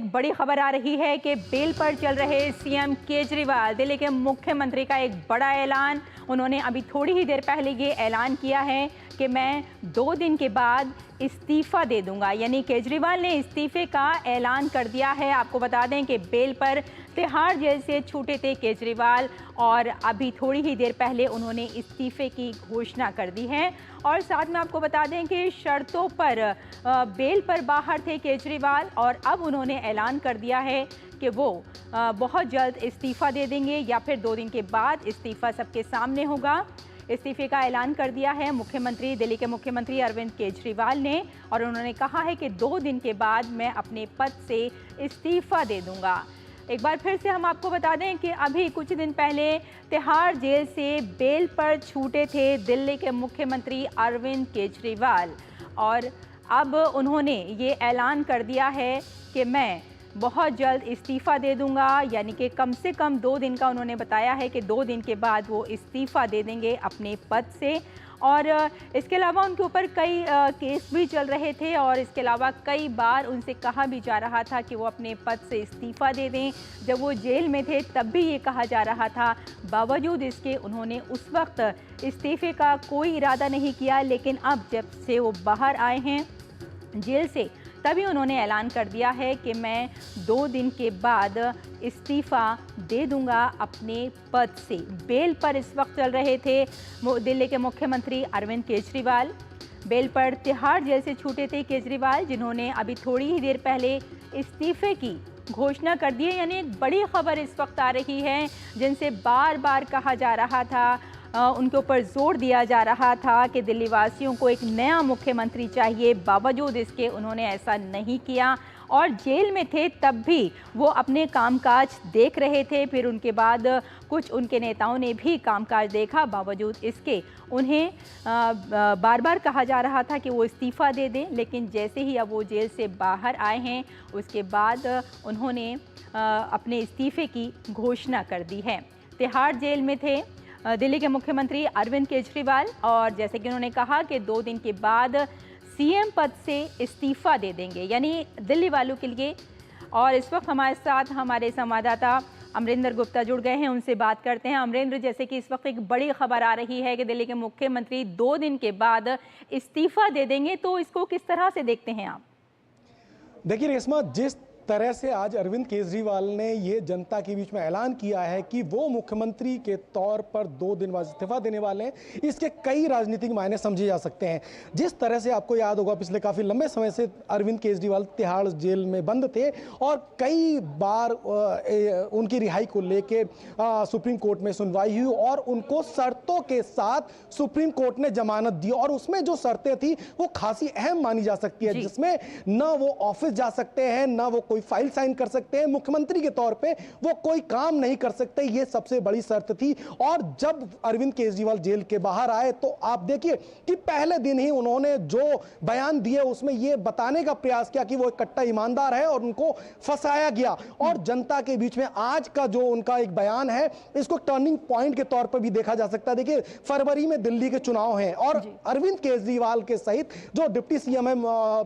एक बड़ी खबर आ रही है कि बेल पर चल रहे सीएम केजरीवाल, दिल्ली के मुख्यमंत्री का एक बड़ा ऐलान। उन्होंने अभी थोड़ी ही देर पहले ये ऐलान किया है कि मैं 2 दिन के बाद इस्तीफा दे दूंगा। यानी केजरीवाल ने इस्तीफे का ऐलान कर दिया है। आपको बता दें कि बेल पर तिहाड़ जेल से छूटे थे केजरीवाल और अभी थोड़ी ही देर पहले उन्होंने इस्तीफे की घोषणा कर दी है। और साथ में आपको बता दें कि शर्तों पर बेल पर बाहर थे केजरीवाल और अब उन्होंने ऐलान कर दिया है कि वो बहुत जल्द इस्तीफा दे देंगे या फिर 2 दिन के बाद इस्तीफा सबके सामने होगा। इस्तीफे का ऐलान कर दिया है दिल्ली के मुख्यमंत्री अरविंद केजरीवाल ने और उन्होंने कहा है कि 2 दिन के बाद मैं अपने पद से इस्तीफा दे दूंगा। एक बार फिर से हम आपको बता दें कि अभी कुछ दिन पहले तिहाड़ जेल से बेल पर छूटे थे दिल्ली के मुख्यमंत्री अरविंद केजरीवाल और अब उन्होंने ये ऐलान कर दिया है कि मैं बहुत जल्द इस्तीफ़ा दे दूंगा। यानी कि कम से कम 2 दिन का उन्होंने बताया है कि 2 दिन के बाद वो इस्तीफ़ा दे देंगे अपने पद से। और इसके अलावा उनके ऊपर कई केस भी चल रहे थे और इसके अलावा कई बार उनसे कहा भी जा रहा था कि वो अपने पद से इस्तीफ़ा दे दें। जब वो जेल में थे तब भी ये कहा जा रहा था। बावजूद इसके उन्होंने उस वक्त इस्तीफ़े का कोई इरादा नहीं किया, लेकिन अब जब से वो बाहर आए हैं जेल से तभी उन्होंने ऐलान कर दिया है कि मैं 2 दिन के बाद इस्तीफ़ा दे दूंगा अपने पद से। बेल पर इस वक्त चल रहे थे दिल्ली के मुख्यमंत्री अरविंद केजरीवाल। बेल पर तिहाड़ जेल से छूटे थे केजरीवाल, जिन्होंने अभी थोड़ी ही देर पहले इस्तीफ़े की घोषणा कर दी है। यानी एक बड़ी खबर इस वक्त आ रही है जिनसे बार बार कहा जा रहा था, उनके ऊपर जोर दिया जा रहा था कि दिल्ली वासियों को एक नया मुख्यमंत्री चाहिए। बावजूद इसके उन्होंने ऐसा नहीं किया और जेल में थे तब भी वो अपने कामकाज देख रहे थे। फिर उनके बाद कुछ उनके नेताओं ने भी कामकाज देखा। बावजूद इसके उन्हें बार बार कहा जा रहा था कि वो इस्तीफ़ा दे दें, लेकिन जैसे ही अब वो जेल से बाहर आए हैं उसके बाद उन्होंने अपने इस्तीफ़े की घोषणा कर दी है। तिहाड़ जेल में थे दिल्ली के मुख्यमंत्री अरविंद केजरीवाल और जैसे कि उन्होंने कहा कि 2 दिन के बाद सीएम पद से इस्तीफ़ा दे देंगे, यानी दिल्ली वालों के लिए। और इस वक्त हमारे साथ हमारे संवाददाता अमरिंदर गुप्ता जुड़ गए हैं, उनसे बात करते हैं। अमरिंदर, जैसे कि इस वक्त एक बड़ी खबर आ रही है कि दिल्ली के मुख्यमंत्री 2 दिन के बाद इस्तीफ़ा दे देंगे, तो इसको किस तरह से देखते हैं आप? देखिए रेशमा, जिस तरह से आज अरविंद केजरीवाल ने ये जनता के बीच में ऐलान किया है कि वो मुख्यमंत्री के तौर पर 2 दिन बाद इस्तीफा देने वाले हैं, इसके कई राजनीतिक मायने समझे जा सकते हैं। जिस तरह से आपको याद होगा पिछले काफ़ी लंबे समय से अरविंद केजरीवाल तिहाड़ जेल में बंद थे और कई बार उनकी रिहाई को लेके सुप्रीम कोर्ट में सुनवाई हुई और उनको शर्तों के साथ सुप्रीम कोर्ट ने जमानत दी और उसमें जो शर्तें थी वो खासी अहम मानी जा सकती है, जिसमें न वो ऑफिस जा सकते हैं, न वो फाइल साइन कर सकते हैं, मुख्यमंत्री के तौर पे वो कोई काम नहीं कर सकते। ये सबसे बड़ी शर्त थी। और जब अरविंद केजरीवाल जेल के बाहर आए तो आप देखिए कि पहले दिन ही उन्होंने जो बयान दिए उसमें ये बताने का प्रयास किया कि वो एक कट्टा ईमानदार है और उनको फंसाया गया। और जनता के बीच में आज का जो उनका एक बयान है, इसको टर्निंग पॉइंट के तौर पर भी देखा जा सकता है। देखिए, फरवरी में दिल्ली के चुनाव हैं और अरविंद केजरीवाल के सहित जो डिप्टी सीएम है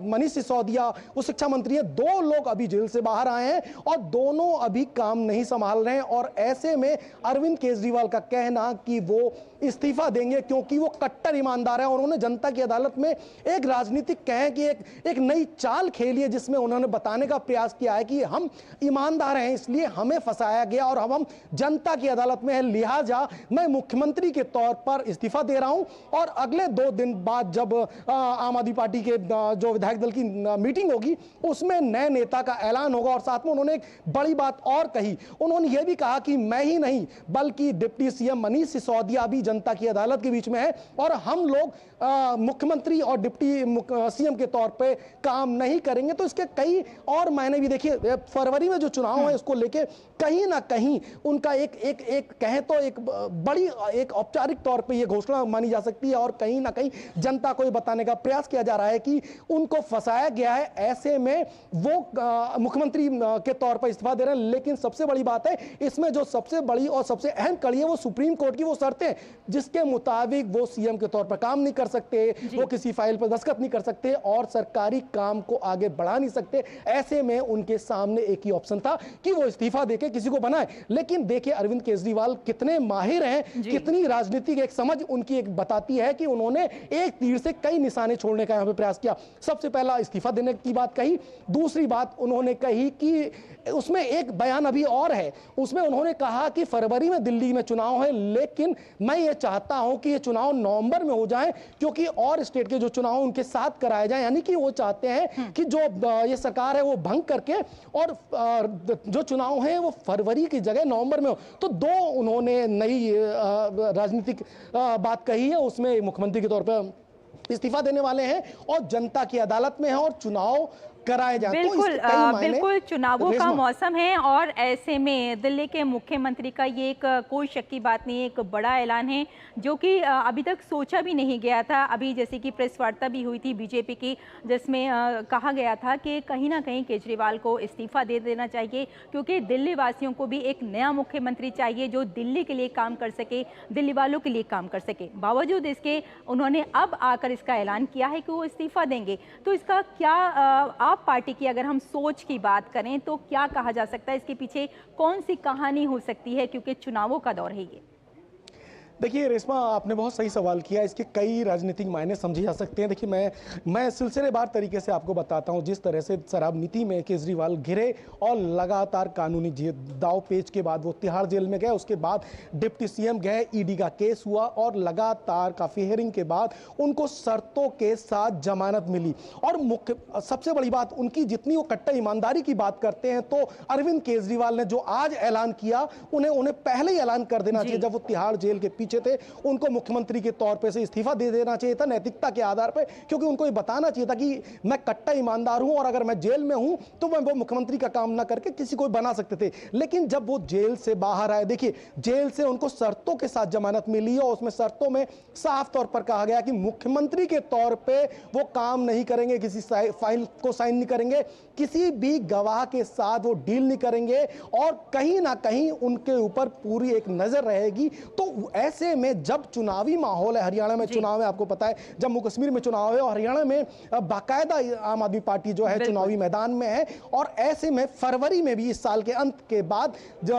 मनीष सिसोदिया, वो शिक्षा मंत्री है, 2 लोग अभी जेल से बाहर आए हैं और दोनों अभी काम नहीं संभाल रहे हैं। और ऐसे में अरविंद केजरीवाल का कहना कि वो इस्तीफा देंगे क्योंकि वो कट्टर ईमानदार है और उन्होंने जनता की अदालत में एक राजनीतिक कहें कि एक नई चाल खेली है, जिसमें उन्होंने बताने का प्रयास किया है कि हम ईमानदार हैं, इसलिए हमें फंसाया गया और हम जनता की अदालत में है, लिहाजा मैं मुख्यमंत्री के तौर पर इस्तीफा दे रहा हूं। और अगले 2 दिन बाद जब आम आदमी पार्टी के जो विधायक दल की मीटिंग होगी उसमें नए नेता का ऐलान होगा। और साथ में उन्होंने एक बड़ी बात और कही, उन्होंने यह भी कहा कि मैं ही नहीं बल्कि डिप्टी सीएम मनीष सिसोदिया भी जनता की अदालत के बीच में है और हम लोग मुख्यमंत्री और डिप्टी सीएम के तौर पे काम नहीं करेंगे। तो इसके कई और मायने भी देखिए, फरवरी में जो चुनाव है उसको लेके कहीं ना कहीं उनका एक कहें तो एक बड़ी एक औपचारिक तौर पे ये घोषणा मानी जा सकती है और कहीं ना कहीं जनता को ये बताने का प्रयास किया जा रहा है कि उनको फंसाया गया है। ऐसे में वो मुख्यमंत्री के तौर पर इस्तीफा दे रहे हैं। लेकिन सबसे बड़ी बात है इसमें, जो सबसे बड़ी और सबसे अहम कड़ी है, वो सुप्रीम कोर्ट की वो शर्तें जिसके मुताबिक वो सीएम के तौर पर काम नहीं कर सकते, वो किसी फाइल पर दस्तखत नहीं कर सकते और सरकारी काम को आगे बढ़ा नहीं सकते। ऐसे में उनके सामने एक ही ऑप्शन था कि वो इस्तीफा देके किसी को बनाए। लेकिन देखिए अरविंद केजरीवाल कितने माहिर हैं, कितनी राजनीतिक एक समझ उनकी एक बताती है कि उन्होंने एक तीर से कई निशाने छोड़ने का यहां पे प्रयास किया। सबसे पहला इस्तीफा देने की बात कही, दूसरी बात उन्होंने कही कि उसमें एक बयान अभी और है, उसमें उन्होंने कहा कि फरवरी में दिल्ली में चुनाव है, लेकिन मैं ये चाहता हूं कि ये चुनाव नवंबर में हो जाए, क्योंकि और स्टेट के जो चुनाव उनके साथ कराए जाए। यानी कि वो चाहते हैं कि जो ये सरकार है वो भंग करके और जो चुनाव है वो फरवरी की जगह नवंबर में हो। तो दो उन्होंने नई राजनीतिक बात कही है, उसमें मुख्यमंत्री के तौर पर इस्तीफा देने वाले हैं और जनता की अदालत में है और चुनाव कराए जाए। बिल्कुल बिल्कुल चुनावों का मौसम है और ऐसे में दिल्ली के मुख्यमंत्री का ये एक कोई शक की बात नहीं, एक बड़ा ऐलान है जो कि अभी तक सोचा भी नहीं गया था। अभी जैसे कि प्रेस वार्ता भी हुई थी बीजेपी की, जिसमें कहा गया था कि कहीं ना कहीं केजरीवाल को इस्तीफा दे देना चाहिए, क्योंकि दिल्ली वासियों को भी एक नया मुख्यमंत्री चाहिए जो दिल्ली के लिए काम कर सके, दिल्ली वालों के लिए काम कर सके। बावजूद इसके उन्होंने अब आकर इसका ऐलान किया है कि वो इस्तीफा देंगे। तो इसका क्या आप पार्टी की अगर हम सोच की बात करें तो क्या कहा जा सकता है, इसके पीछे कौन सी कहानी हो सकती है, क्योंकि चुनावों का दौर है ये? देखिए रेशमा, आपने बहुत सही सवाल किया। इसके कई राजनीतिक मायने समझे जा सकते हैं। देखिए मैं सिलसिलेवार तरीके से आपको बताता हूं। जिस तरह से शराब नीति में केजरीवाल घिरे और लगातार कानूनी दाव पेच के बाद वो तिहाड़ जेल में गए, उसके बाद डिप्टी सीएम गए, ईडी का केस हुआ और लगातार काफ़ी हियरिंग के बाद उनको शर्तों के साथ जमानत मिली। और मुख्य सबसे बड़ी बात उनकी, जितनी वो कट्टर ईमानदारी की बात करते हैं, तो अरविंद केजरीवाल ने जो आज ऐलान किया उन्हें पहले ही ऐलान कर देना चाहिए। जब वो तिहाड़ जेल के पीछे थे उनको मुख्यमंत्री के तौर पे से इस्तीफा दे देना चाहिए था नैतिकता के आधार पे, क्योंकि उनको ये बताना चाहिए था कि मैं कट्टा ईमानदार हूं और अगर मैं जेल में हूं तो मैं वो मुख्यमंत्री का काम ना करके किसी को बना सकते थे। लेकिन जब वो जेल से बाहर आए, देखिए जेल से उनको शर्तों के साथ जमानत मिली और उसमें शर्तों में साफ तौर पर कहा गया कि मुख्यमंत्री के तौर पे वो काम नहीं करेंगे, किसी फाइल को साइन नहीं करेंगे, किसी भी गवाह के साथ वो डील नहीं करेंगे और कहीं ना कहीं उनके ऊपर पूरी एक नजर रहेगी। तो ऐसे में जब चुनावी माहौल है, हरियाणा में चुनाव है, आपको पता है, जम्मू कश्मीर में चुनाव है और हरियाणा में बाकायदा आम आदमी पार्टी जो है चुनावी मैदान में है, और ऐसे में फरवरी में भी, इस साल के अंत के बाद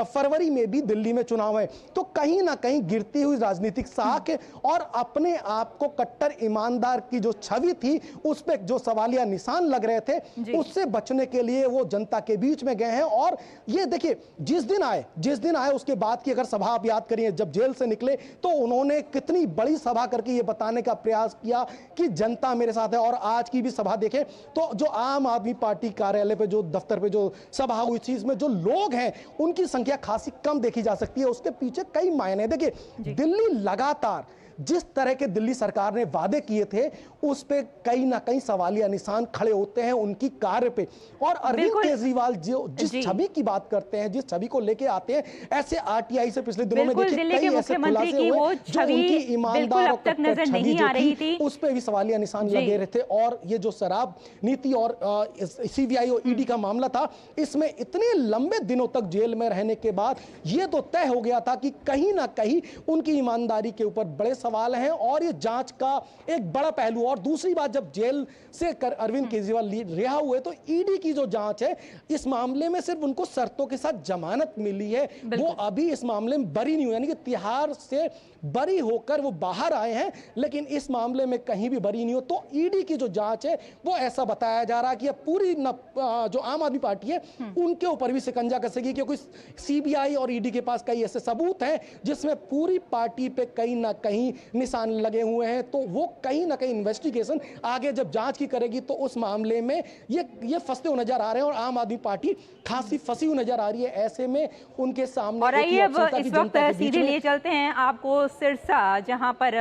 फरवरी में भी दिल्ली में चुनाव है, तो कहीं ना कहीं गिरती हुई राजनीतिक साख और अपने आप को कट्टर ईमानदार की जो छवि थी उस पर जो सवालिया निशान लग रहे थे, उससे बचने के लिए वो जनता के बीच में गए हैं। और ये देखिए जिस दिन आए उसके बाद की अगर सभा आप याद करिए, जब जेल से निकले तो उन्होंने कितनी बड़ी सभा करके ये बताने का प्रयास किया कि जनता मेरे साथ है। और आज की भी सभा देखें तो जो आम आदमी पार्टी कार्यालय पे, जो दफ्तर पे जो सभा हुई थी, इसमें जो लोग हैं उनकी संख्या खासी कम देखी जा सकती है। उसके पीछे कई मायने। देखिए दिल्ली लगातार जिस तरह के दिल्ली सरकार ने वादे किए थे उस पे कहीं ना कहीं सवालिया निशान खड़े होते हैं उनकी कार्य पे। और अरविंद केजरीवाल जो जिस छवि की बात करते हैं, जिस छवि को लेके आते हैं, ऐसे आरटीआई से पिछले दिनों में देखिए कई ऐसे खुलासे हुए जो उनकी ईमानदार और कट्टर छवि जो थी उस पे भी सवालिया निशान लगे रहे थे। और ये जो शराब नीति और सीबीआई और ईडी का मामला था, इसमें इतने लंबे दिनों तक जेल में रहने के बाद ये तो तय हो गया था कि कहीं ना कहीं उनकी ईमानदारी के ऊपर बड़े सवाल हैं और ये जांच का एक बड़ा पहलू। और दूसरी बात, जब जेल से अरविंद केजरीवाल रिहा हुए तो ईडी की जो जांच है इस मामले में सिर्फ उनको शर्तों के साथ जमानत मिली है, वो अभी इस मामले में बरी नहीं हुई, यानी कि तिहाड़ से बरी होकर वो बाहर आए हैं, लेकिन इस मामले में कहीं भी बरी नहीं हो। तो ईडी की जो जांच है वो ऐसा बताया जा रहा है कि अब पूरी जो आम आदमी पार्टी है उनके ऊपर भी शिकंजा कसेगी, क्योंकि सीबीआई और ईडी के पास कई ऐसे सबूत हैं जिसमें पूरी पार्टी पे कहीं ना कहीं निशान लगे हुए हैं। तो वो कहीं ना कहीं इन्वेस्टिगेशन आगे जब जांच की करेगी तो उस मामले में ये फंसते हुए नजर आ रहे हैं और आम आदमी पार्टी खासी फंसी हुई नजर आ रही है। ऐसे में उनके सामने और आइए अब इस वक्त सीधे लिए चलते हैं आपको सिरसा, जहां पर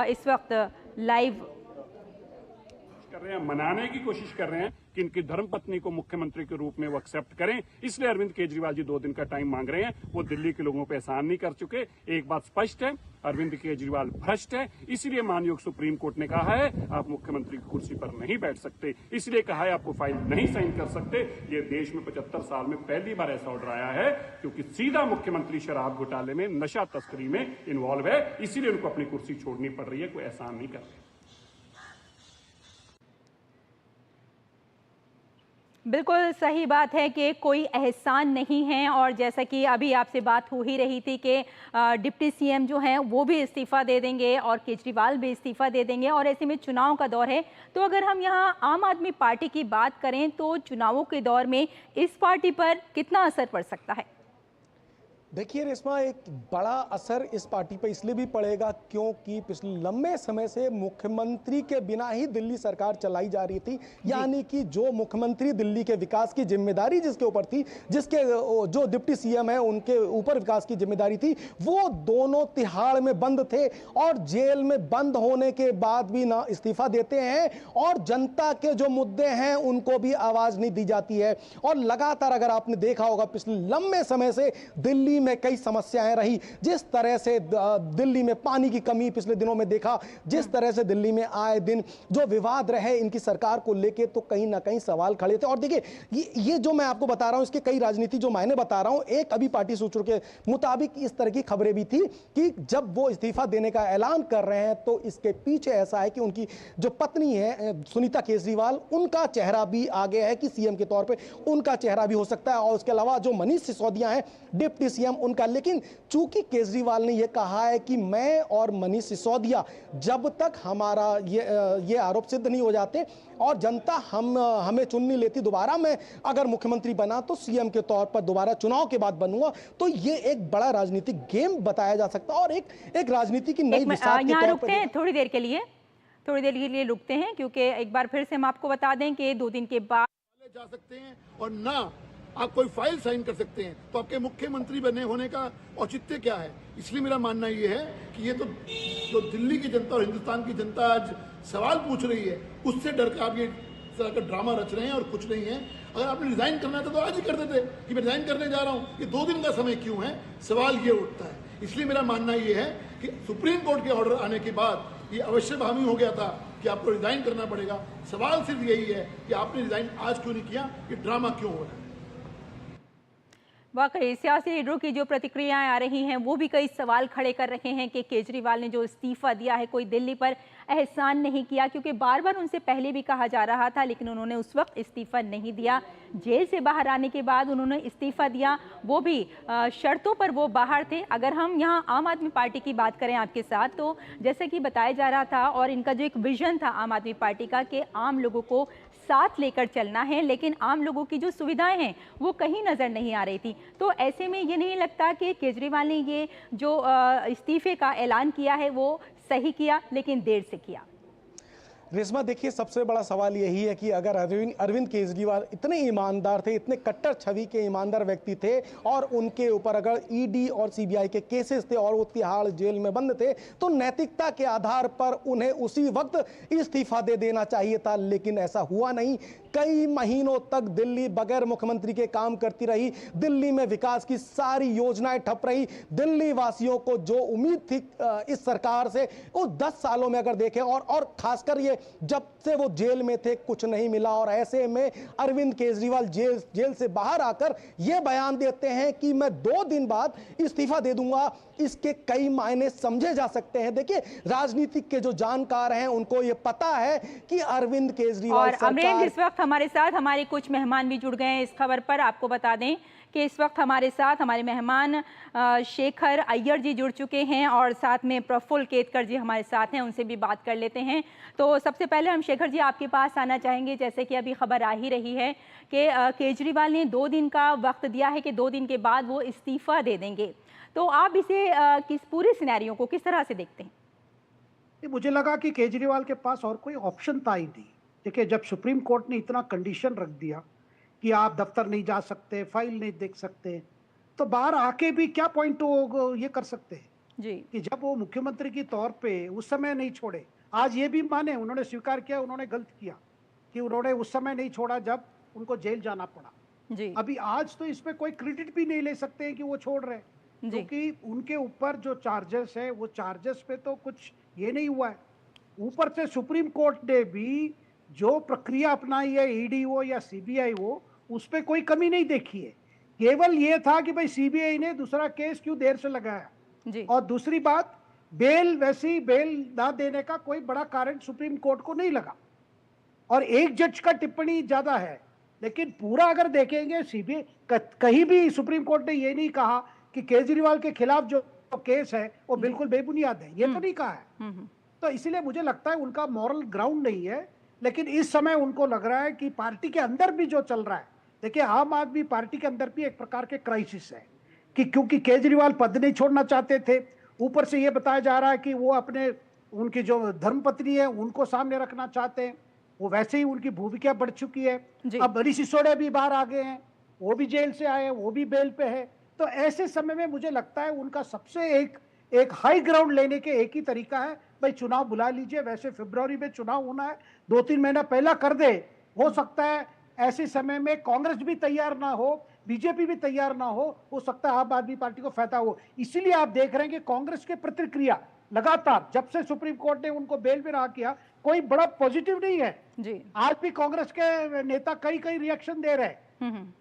इस वक्त लाइव रहे हैं, मनाने की कोशिश कर रहे हैं कि इनकी धर्मपत्नी को मुख्यमंत्री के रूप में वो एक्सेप्ट करें। इसलिए अरविंद केजरीवाल जी 2 दिन का टाइम मांग रहे हैं। वो दिल्ली के लोगों पे एहसान नहीं कर चुके। एक बात स्पष्ट है, अरविंद केजरीवाल भ्रष्ट है। इसलिए माननीय सुप्रीम कोर्ट ने कहा है आप मुख्यमंत्री की कुर्सी पर नहीं बैठ सकते। इसलिए कहा है आपको फाइल नहीं साइन कर सकते। ये देश में 75 साल में पहली बार ऐसा ऑर्डर आया है, क्योंकि सीधा मुख्यमंत्री शराब घोटाले में, नशा तस्करी में इन्वॉल्व है। इसीलिए उनको अपनी कुर्सी छोड़नी पड़ रही है। कोई एहसान नहीं कर रहे। बिल्कुल सही बात है कि कोई एहसान नहीं है। और जैसा कि अभी आपसे बात हो ही रही थी कि डिप्टी सीएम जो हैं वो भी इस्तीफ़ा दे देंगे और केजरीवाल भी इस्तीफ़ा दे देंगे, और ऐसे में चुनाव का दौर है। तो अगर हम यहाँ आम आदमी पार्टी की बात करें तो चुनावों के दौर में इस पार्टी पर कितना असर पड़ सकता है? देखिए रेशमा, एक बड़ा असर इस पार्टी पर इसलिए भी पड़ेगा क्योंकि पिछले लंबे समय से मुख्यमंत्री के बिना ही दिल्ली सरकार चलाई जा रही थी। यानी कि जो मुख्यमंत्री दिल्ली के विकास की जिम्मेदारी जिसके ऊपर थी, जिसके जो डिप्टी सीएम है उनके ऊपर विकास की जिम्मेदारी थी, वो दोनों तिहाड़ में बंद थे और जेल में बंद होने के बाद भी ना इस्तीफा देते हैं और जनता के जो मुद्दे हैं उनको भी आवाज नहीं दी जाती है। और लगातार अगर आपने देखा होगा पिछले लंबे समय से दिल्ली में कई समस्याएं रही। जिस तरह से दिल्ली में पानी की कमी पिछले दिनों में देखा, जिस तरह से दिल्ली में आए दिन जो विवाद रहे इनकी सरकार को लेके, तो कहीं ना कहीं सवाल खड़े थे। और देखिए ये जो मैं आपको बता रहा हूं इसके कई राजनीति जो मैंने बता रहा हूं, एक अभी पार्टी सूत्रों के मुताबिक इस तरह की खबरें भी थी कि जब वो इस्तीफा देने का ऐलान कर रहे हैं तो इसके पीछे ऐसा है कि उनकी जो पत्नी है सुनीता केजरीवाल, उनका चेहरा भी आगे है कि सीएम के तौर पे उनका चेहरा भी हो सकता है। और उसके अलावा जो मनीष सिसोदिया है डिप्टी सीएम उनका। लेकिन चूंकि केजरीवाल ने यह कहा है कि मैं और मनीष सिसोदिया जब तक हमारा ये आरोप सिद्ध नहीं हो जाते और जनता हमें चुन नहीं लेती दोबारा, मैं अगर मुख्यमंत्री बना तो सीएम के तौर पर दोबारा चुनाव के बाद बनूंगा। तो ये एक बड़ा राजनीतिक गेम बताया जा सकता है और एक राजनीति की नई मिसाल के यहाँ तौर रुकते हैं थोड़ी देर के लिए रुकते हैं, क्योंकि एक बार फिर से हम आपको बता दें कि 2 दिन के बाद जा सकते हैं और ना आप कोई फाइल साइन कर सकते हैं। तो आपके मुख्यमंत्री बने होने का औचित्य क्या है? इसलिए मेरा मानना ये है कि ये तो जो दिल्ली की जनता और हिंदुस्तान की जनता आज सवाल पूछ रही है, उससे डर के आप ये तरह का ड्रामा रच रहे हैं और कुछ नहीं है। अगर आपने रिजाइन करना था तो आज ही कर देते कि मैं रिजाइन करने जा रहा हूँ। ये 2 दिन का समय क्यों है, सवाल ये उठता है। इसलिए मेरा मानना ये है कि सुप्रीम कोर्ट के ऑर्डर आने के बाद ये अवश्य हामी हो गया था कि आपको रिजाइन करना पड़ेगा। सवाल सिर्फ यही है कि आपने रिजाइन आज क्यों नहीं किया, ये ड्रामा क्यों हो रहा है। वाकई सियासी लीडरों की जो प्रतिक्रियाएं आ रही हैं वो भी कई सवाल खड़े कर रहे हैं कि केजरीवाल ने जो इस्तीफा दिया है कोई दिल्ली पर एहसान नहीं किया, क्योंकि बार बार उनसे पहले भी कहा जा रहा था लेकिन उन्होंने उस वक्त इस्तीफा नहीं दिया। जेल से बाहर आने के बाद उन्होंने इस्तीफा दिया, वो भी शर्तों पर वो बाहर थे। अगर हम यहाँ आम आदमी पार्टी की बात करें आपके साथ, तो जैसे कि बताया जा रहा था और इनका जो एक विजन था आम आदमी पार्टी का कि आम लोगों को साथ लेकर चलना है, लेकिन आम लोगों की जो सुविधाएं हैं वो कहीं नज़र नहीं आ रही थी। तो ऐसे में ये नहीं लगता कि केजरीवाल ने ये जो इस्तीफे का ऐलान किया है वो सही किया, लेकिन देर से किया। रेशमा, देखिए सबसे बड़ा सवाल यही है कि अगर अरविंद केजरीवाल इतने ईमानदार थे, इतने कट्टर छवि के ईमानदार व्यक्ति थे और उनके ऊपर अगर ईडी और सीबीआई के केसेस थे और वो तिहाड़ जेल में बंद थे, तो नैतिकता के आधार पर उन्हें उसी वक्त इस्तीफा दे देना चाहिए था। लेकिन ऐसा हुआ नहीं। कई महीनों तक दिल्ली बगैर मुख्यमंत्री के काम करती रही। दिल्ली में विकास की सारी योजनाएं ठप रही। दिल्ली वासियों को जो उम्मीद थी इस सरकार से, वो 10 सालों में अगर देखें और खासकर ये जब से वो जेल में थे कुछ नहीं मिला। और ऐसे में अरविंद केजरीवाल जेल से बाहर आकर ये बयान देते हैं कि मैं 2 दिन बाद इस्तीफा दे दूंगा। इसके कई मायने समझे जा सकते हैं। देखिए, राजनीतिक के जो जानकार हैं उनको ये पता है कि अरविंद केजरीवाल और अमरेंद्र, इस वक्त हमारे साथ हमारे कुछ मेहमान भी जुड़ गए हैं इस खबर पर। आपको बता दें कि इस वक्त हमारे साथ हमारे मेहमान शेखर अय्यर जी जुड़ चुके हैं और साथ में प्रफुल्ल केतकर जी हमारे साथ हैं, उनसे भी बात कर लेते हैं। तो सबसे पहले हम शेखर जी आपके पास आना चाहेंगे। जैसे कि अभी खबर आ ही रही है कि केजरीवाल ने 2 दिन का वक्त दिया है कि 2 दिन के बाद वो इस्तीफा दे देंगे। तो आप इसे किस पूरे सिनेरियो को किस तरह से देखते हैं? मुझे लगा कि केजरीवाल के पास और कोई ऑप्शन था ही नहीं। देखिए, जब सुप्रीम कोर्ट ने इतना कंडीशन रख दिया कि आप दफ्तर नहीं जा सकते, फाइल नहीं देख सकते, तो बाहर आके भी क्या पॉइंट ये कर सकते हैं जी कि जब वो मुख्यमंत्री के तौर पे उस समय नहीं छोड़े। आज ये भी माने, उन्होंने स्वीकार किया उन्होंने गलत किया, कि उन्होंने उस समय नहीं छोड़ा जब उनको जेल जाना पड़ा। जी अभी आज तो इसमें कोई क्रेडिट भी नहीं ले सकते हैं कि वो छोड़ रहे हैं, जी क्योंकि उनके ऊपर जो चार्जेस है वो चार्जेस पे तो कुछ ये नहीं हुआ है। ऊपर से सुप्रीम कोर्ट ने भी जो प्रक्रिया अपनाई है, ईडी हो या सीबीआई हो, उस पे कोई कमी नहीं देखी है। केवल ये था कि भाई सीबीआई ने दूसरा केस क्यों देर से लगाया। जी और दूसरी बात, बेल वैसी बेल ना देने का कोई बड़ा कारण सुप्रीम कोर्ट को नहीं लगा, और एक जज का टिप्पणी ज्यादा है। लेकिन पूरा अगर देखेंगे, सीबीआई कहीं भी सुप्रीम कोर्ट ने ये नहीं कहा कि केजरीवाल के खिलाफ जो केस है वो बिल्कुल बेबुनियाद है, ये तो नहीं कहा है। हम्म तो इसीलिए मुझे लगता है उनका मॉरल ग्राउंड नहीं है। लेकिन इस समय उनको लग रहा है कि पार्टी के अंदर भी जो चल रहा है, देखिए आम आदमी पार्टी के अंदर भी एक प्रकार के क्राइसिस है कि क्योंकि केजरीवाल पद नहीं छोड़ना चाहते थे, ऊपर से ये बताया जा रहा है कि वो अपने उनकी जो धर्मपत्नी है उनको सामने रखना चाहते हैं, वो वैसे ही उनकी भूमिका बढ़ चुकी है। जी। अब मनीष सिसोदिया भी बाहर आ गए हैं, वो भी जेल से आए हैं, वो भी बेल पे है। तो ऐसे समय में मुझे लगता है उनका सबसे एक हाई ग्राउंड लेने के एक ही तरीका है, भाई चुनाव बुला लीजिए। वैसे फरवरी में चुनाव होना है, 2-3 महीना पहला कर दे। हो सकता है ऐसे समय में कांग्रेस भी तैयार ना हो, बीजेपी भी तैयार ना हो सकता है आम आदमी पार्टी को फायदा हो। इसीलिए आप देख रहे हैं कि कांग्रेस की प्रतिक्रिया लगातार जब से सुप्रीम कोर्ट ने उनको बेल में रहा किया, कोई बड़ा पॉजिटिव नहीं है। जी आज भी कांग्रेस के नेता कई रिएक्शन दे रहे हैं। हम्म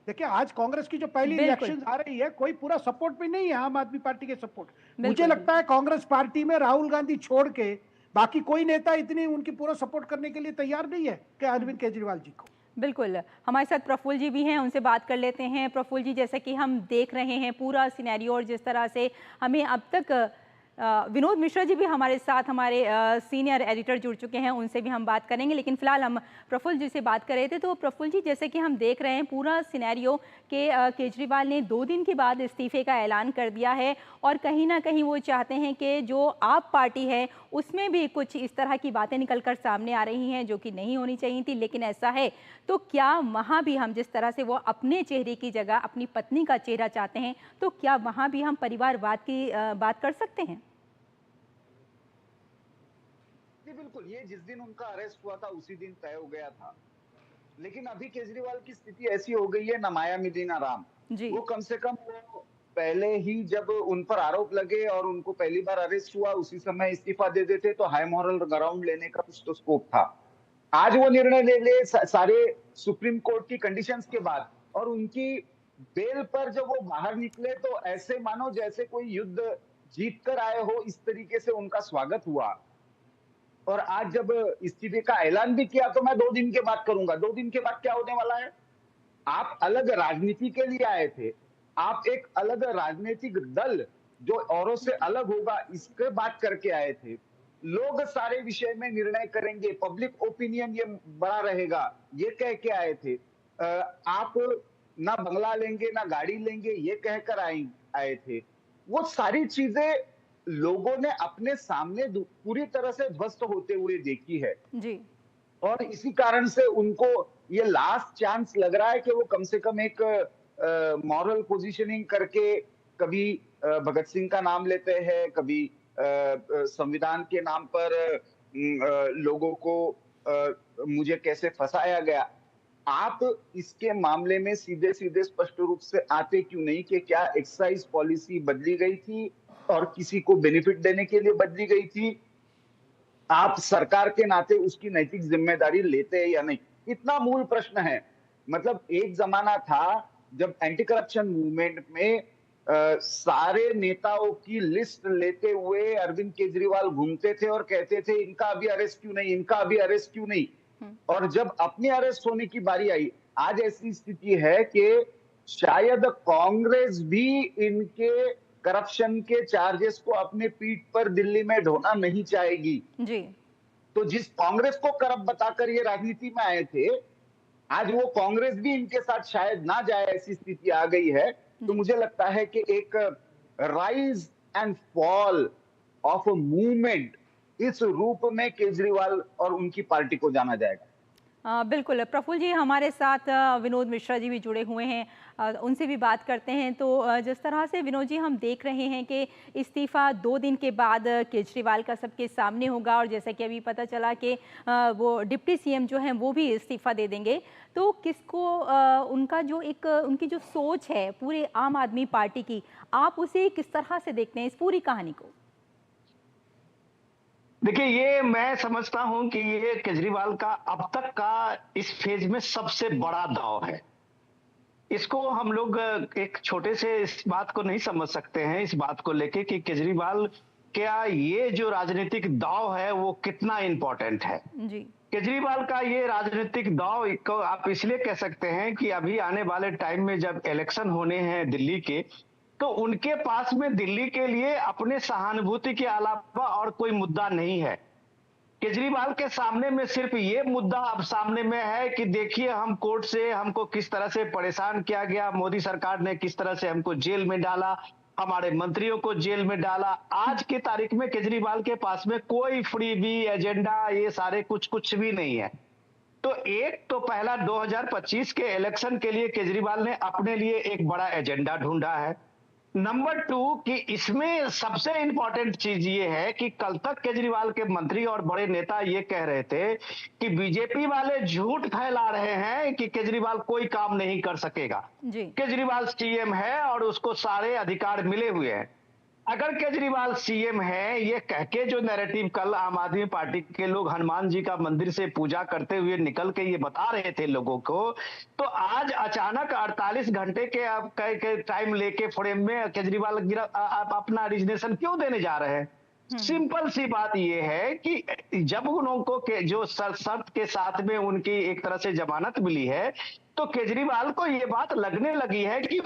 देखिए आज कांग्रेस की जो पहली बिल्कुल। रिएक्शन आ रही है, कोई पूरा सपोर्ट में नहीं है आम आदमी पार्टी के सपोर्ट। मुझे बिल्कुल, लगता है कांग्रेस पार्टी में राहुल गांधी छोड़ के बाकी कोई नेता इतनी उनकी पूरा सपोर्ट करने के लिए तैयार नहीं है कि अरविंद केजरीवाल जी को। बिल्कुल। हमारे साथ प्रफुल्ल जी भी हैं, उनसे बात कर लेते हैं। प्रफुल्ल जी, जैसे कि हम देख रहे हैं पूरा सिनेरियो और जिस तरह से हमें अब तक विनोद मिश्रा जी भी हमारे साथ, हमारे सीनियर एडिटर जुड़ चुके हैं, उनसे भी हम बात करेंगे। लेकिन फिलहाल हम प्रफुल्ल जी से बात कर रहे थे। तो प्रफुल्ल जी, जैसे कि हम देख रहे हैं पूरा सिनेरियो कि केजरीवाल ने 2 दिन के बाद इस्तीफे का ऐलान कर दिया है और कहीं ना कहीं वो चाहते हैं कि जो आप पार्टी है उसमें भी कुछ इस तरह की बातें निकल कर सामने आ रही हैं जो कि नहीं होनी चाहिए थी, लेकिन ऐसा है। तो क्या वहाँ भी हम जिस तरह से वो अपने चेहरे की जगह अपनी पत्नी का चेहरा चाहते हैं, तो क्या वहाँ भी हम परिवारवाद की बात कर सकते हैं? जी बिल्कुल, ये जिस दिन उनका अरेस्ट हुआ था उसी दिन तय हो गया था। लेकिन अभी केजरीवाल की स्थिति ऐसी हो गई है, ना माया मिली ना राम। जी वो कम से कम वो पहले ही जब उन पर आरोप लगे और उनको पहली बार अरेस्ट हुआ उसी समय इस्तीफा दे देते तो हाई मॉरल ग्राउंड लेने का कुछ तो स्कोप था। आज वो निर्णय ले ले सारे सुप्रीम कोर्ट की कंडीशंस के बाद, और उनकी बेल पर जब वो बाहर निकले तो ऐसे मानो जैसे कोई युद्ध जीत कर आए हो, इस तरीके से उनका स्वागत हुआ। और आज जब इस्तीफे का ऐलान भी किया तो मैं 2 दिन के बाद करूंगा। 2 दिन के बाद क्या होने वाला है? आप अलग राजनीति के लिए आए थे, आप एक अलग राजनीतिक दल जो औरों से अलग होगा इसके बात करके आए थे। लोग सारे विषय में निर्णय करेंगे, पब्लिक ओपिनियन ये बड़ा रहेगा, ये कह के आए थे। आप ना बंगला लेंगे ना गाड़ी लेंगे, ये कहकर आए थे। वो सारी चीजें लोगों ने अपने सामने पूरी तरह से ध्वस्त होते हुए देखी है, जी और इसी कारण से उनको ये लास्ट चांस लग रहा है कि वो कम से कम एक मॉरल पोजीशनिंग करके कभी भगत सिंह का नाम लेते हैं, कभी संविधान के नाम पर लोगों को मुझे कैसे फंसाया गया। आप इसके मामले में सीधे सीधे स्पष्ट रूप से आते क्यों नहीं कि क्या एक्साइज पॉलिसी बदली गई थी और किसी को बेनिफिट देने के लिए बदली गई थी? आप सरकार के नाते उसकी नैतिक जिम्मेदारी लेते हैं या नहीं? इतना मूल प्रश्न है। मतलब एक जमाना था जब एंटी करप्शन मूवमेंट में सारे नेताओं की लिस्ट लेते हुए अरविंद केजरीवाल घूमते थे और कहते थे इनका अभी अरेस्ट क्यों नहीं, इनका अभी अरेस्ट क्यों नहीं। और जब अपने अरेस्ट होने की बारी आई, आज ऐसी स्थिति है कि शायद कांग्रेस भी इनके करप्शन के चार्जेस को अपने पीठ पर दिल्ली में ढोना नहीं चाहेगी। जी तो जिस कांग्रेस को करप्ट बताकर ये राजनीति में आए थे, आज वो कांग्रेस भी इनके साथ शायद ना जाए, ऐसी स्थिति आ गई है। तो मुझे लगता है कि एक rise and fall of a movement इस रूप में केजरीवाल और उनकी पार्टी को जाना जाएगा। बिल्कुल प्रफुल्ल जी, हमारे साथ विनोद मिश्रा जी भी जुड़े हुए हैं, उनसे भी बात करते हैं। तो जिस तरह से विनोद जी हम देख रहे हैं कि इस्तीफ़ा 2 दिन के बाद केजरीवाल का सबके सामने होगा, और जैसा कि अभी पता चला कि वो डिप्टी सीएम जो हैं वो भी इस्तीफ़ा दे देंगे, तो किसको उनका जो एक उनकी जो सोच है पूरे आम आदमी पार्टी की, आप उसे किस तरह से देखते हैं इस पूरी कहानी को? देखिए, ये मैं समझता हूं कि ये केजरीवाल का अब तक का इस फेज में सबसे बड़ा दांव है। इसको हम लोग एक छोटे से इस बात को नहीं समझ सकते हैं, इस बात को लेके कि केजरीवाल क्या ये जो राजनीतिक दांव है वो कितना इंपॉर्टेंट है। जी। केजरीवाल का ये राजनीतिक दांव को आप इसलिए कह सकते हैं कि अभी आने वाले टाइम में जब इलेक्शन होने हैं दिल्ली के, तो उनके पास में दिल्ली के लिए अपने सहानुभूति के अलावा और कोई मुद्दा नहीं है। केजरीवाल के सामने में सिर्फ ये मुद्दा अब सामने में है कि देखिए हम कोर्ट से हमको किस तरह से परेशान किया गया, मोदी सरकार ने किस तरह से हमको जेल में डाला, हमारे मंत्रियों को जेल में डाला। आज की तारीख में केजरीवाल के पास में कोई फ्रीबी एजेंडा ये सारे कुछ भी नहीं है। तो एक तो पहला 2025 के इलेक्शन के लिए केजरीवाल ने अपने लिए एक बड़ा एजेंडा ढूंढा है। नंबर 2 कि इसमें सबसे इंपॉर्टेंट चीज ये है कि कल तक केजरीवाल के मंत्री और बड़े नेता ये कह रहे थे कि बीजेपी वाले झूठ फैला रहे हैं कि केजरीवाल कोई काम नहीं कर सकेगा। केजरीवाल सीएम है और उसको सारे अधिकार मिले हुए हैं। अगर केजरीवाल सीएम है ये कह के जो नैरेटिव कल आम आदमी पार्टी के लोग हनुमान जी का मंदिर से पूजा करते हुए निकल के ये बता रहे थे लोगों को, तो आज अचानक 48 घंटे के टाइम लेके फ्रेम में केजरीवाल अपना रिजिग्नेशन क्यों देने जा रहे हैं? सिंपल सी बात ये है कि जब उनको जो शर्त के साथ में उनकी एक तरह से जमानत मिली है, तो केजरीवाल को ये बात लगने लगी है कि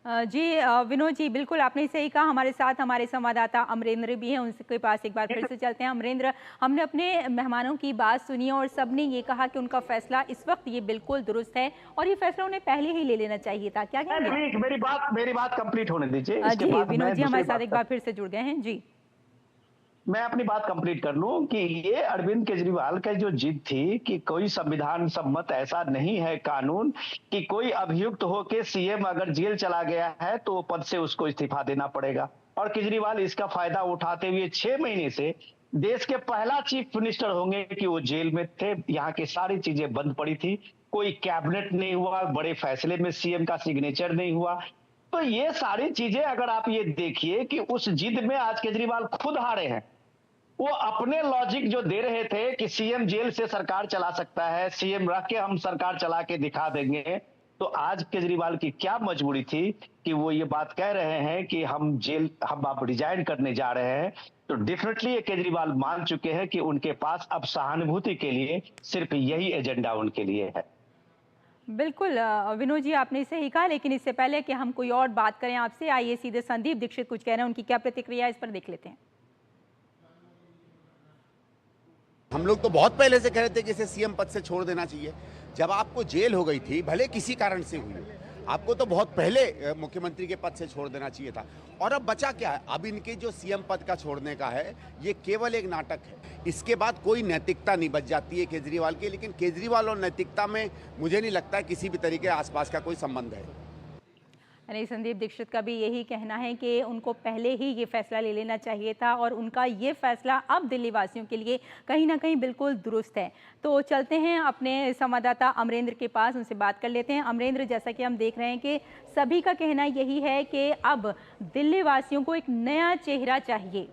जी विनोद जी, बिल्कुल आपने सही कहा। हमारे साथ हमारे संवाददाता अमरेंद्र भी हैं, उनके पास एक बार फिर से चलते हैं। अमरेंद्र, हमने अपने मेहमानों की बात सुनी और सबने ये कहा कि उनका फैसला इस वक्त ये बिल्कुल दुरुस्त है और ये फैसला उन्हें पहले ही ले लेना चाहिए था। क्या कहेंगे? मेरी बात कंप्लीट होने दीजिए। जी विनोद जी हमारे साथ एक बार फिर से जुड़ गए हैं। जी, मैं अपनी बात कंप्लीट कर लूं कि ये अरविंद केजरीवाल का जो जिद थी कि कोई संविधान सम्मत ऐसा नहीं है कानून कि कोई अभियुक्त होकर सीएम अगर जेल चला गया है तो पद से उसको इस्तीफा देना पड़ेगा। और केजरीवाल इसका फायदा उठाते हुए 6 महीने से देश के पहला चीफ मिनिस्टर होंगे कि वो जेल में थे। यहाँ की सारी चीजें बंद पड़ी थी, कोई कैबिनेट नहीं हुआ, बड़े फैसले में सीएम का सिग्नेचर नहीं हुआ। तो ये सारी चीजें अगर आप ये देखिए कि उस जिद में आज केजरीवाल खुद हारे हैं। वो अपने लॉजिक जो दे रहे थे कि सीएम जेल से सरकार चला सकता है, सीएम रख के हम सरकार चला के दिखा देंगे, तो आज केजरीवाल की क्या मजबूरी थी कि वो ये बात कह रहे हैं कि हम अब रिजाइन करने जा रहे हैं। तो डेफिनेटली ये केजरीवाल मान चुके हैं कि उनके पास अब सहानुभूति के लिए सिर्फ यही एजेंडा उनके लिए है। बिल्कुल विनोद जी आपने सही कहा, लेकिन इससे पहले कि हम कोई और बात करें आपसे, आइए सीधे संदीप दीक्षित कुछ कह रहे हैं, उनकी क्या प्रतिक्रिया है इस पर देख लेते हैं। हम लोग तो बहुत पहले से कह रहे थे कि इसे सीएम पद से छोड़ देना चाहिए। जब आपको जेल हो गई थी, भले किसी कारण से हुई, आपको तो बहुत पहले मुख्यमंत्री के पद से छोड़ देना चाहिए था। और अब बचा क्या है? अब इनके जो सीएम पद का छोड़ने का है, ये केवल एक नाटक है। इसके बाद कोई नैतिकता नहीं बच जाती है केजरीवाल की। लेकिन केजरीवाल और नैतिकता में मुझे नहीं लगता है किसी भी तरीके आसपास का कोई संबंध है। यानी संदीप दीक्षित का भी यही कहना है कि उनको पहले ही ये फैसला ले लेना चाहिए था और उनका ये फैसला अब दिल्ली वासियों के लिए कहीं ना कहीं बिल्कुल दुरुस्त है। तो चलते हैं अपने संवाददाता अमरेंद्र के पास, उनसे बात कर लेते हैं। अमरेंद्र, जैसा कि हम देख रहे हैं कि सभी का कहना यही है कि अब दिल्ली वासियों को एक नया चेहरा चाहिए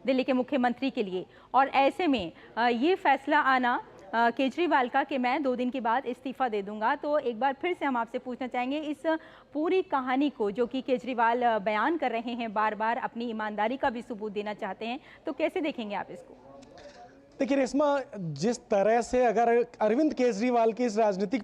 दिल्ली के मुख्यमंत्री के लिए, और ऐसे में ये फैसला आना केजरीवाल का कि मैं 2 दिन के बाद इस्तीफा दे दूंगा। तो एक बार फिर से हम आपसे पूछना चाहेंगे इस पूरी कहानी को जो कि केजरीवाल बयान कर रहे हैं, बार बार अपनी ईमानदारी का भी सबूत देना चाहते हैं, तो कैसे देखेंगे आप इसको? देखिए रेशमा, जिस तरह से अगर अरविंद केजरीवाल की इस राजनीतिक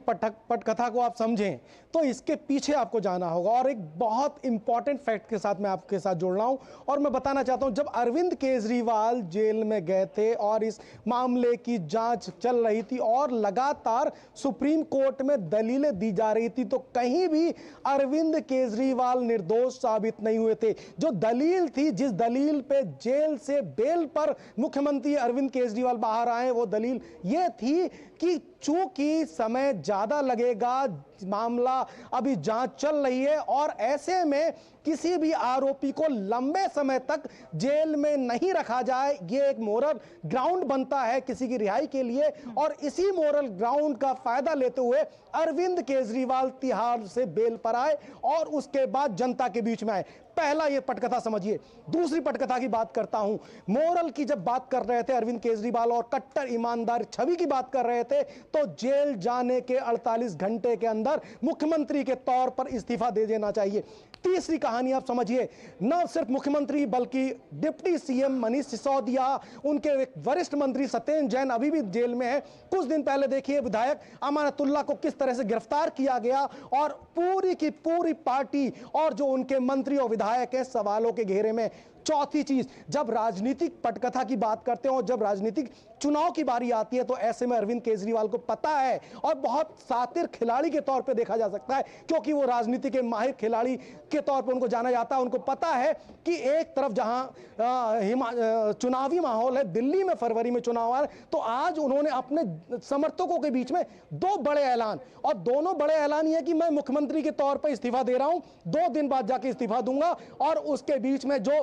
पटकथा को आप समझें तो इसके पीछे आपको जाना होगा, और एक बहुत इंपॉर्टेंट फैक्ट के साथ मैं आपके साथ जोड़ रहा हूं और मैं बताना चाहता हूं। जब अरविंद केजरीवाल जेल में गए थे और इस मामले की जांच चल रही थी और लगातार सुप्रीम कोर्ट में दलीलें दी जा रही थी, तो कहीं भी अरविंद केजरीवाल निर्दोष साबित नहीं हुए थे। जो दलील थी, जिस दलील पे जेल से बेल पर मुख्यमंत्री अरविंद केजरीवाल बाहर आए, वो दलील ये थी कि चूंकि समय ज्यादा लगेगा, मामला अभी जांच चल रही है और ऐसे में किसी भी आरोपी को लंबे समय तक जेल में नहीं रखा जाए, ये एक मोरल ग्राउंड बनता है किसी की रिहाई के लिए। और इसी मोरल ग्राउंड का फायदा लेते हुए अरविंद केजरीवाल तिहाड़ से बेल पर आए और उसके बाद जनता के बीच में आए। पहला ये पटकथा समझिए। दूसरी पटकथा की बात करता हूं। मोरल की जब बात कर रहे थे अरविंद केजरीवाल और कट्टर ईमानदार छवि की बात कर रहे थे, तो जेल जाने के 48 घंटे के अंदर मुख्यमंत्री के तौर पर इस्तीफा दे देना चाहिए। तीसरी कहानी आप समझिए, न सिर्फ मुख्यमंत्री बल्कि डिप्टी सीएम मनीष सिसोदिया, उनके एक वरिष्ठ मंत्री सत्येंद्र जैन अभी भी जेल में है। कुछ दिन पहले देखिए विधायक अमानतुल्लाह को किस तरह से गिरफ्तार किया गया और पूरी की पूरी पार्टी और जो उनके मंत्री और विधायक हैं सवालों के घेरे में। चौथी चीज, जब राजनीतिक पटकथा की बात करते हैं और जब राजनीतिक चुनाव की बारी आती है तो ऐसे में अरविंद केजरीवाल को पता है, और बहुत सातिर खिलाड़ी के तौर पे देखा जा सकता है क्योंकि वो राजनीति के माहिर खिलाड़ी के तौर पे उनको जाना जाता है। उनको पता है कि एक तरफ जहां चुनावी माहौल है, दिल्ली में फरवरी में चुनाव आ रहा है, तो आज उन्होंने अपने समर्थकों के बीच में दो बड़े ऐलान, और दोनों बड़े ऐलान ये कि मैं मुख्यमंत्री के तौर पर इस्तीफा दे रहा हूं, 2 दिन बाद जाके इस्तीफा दूंगा, और उसके बीच में जो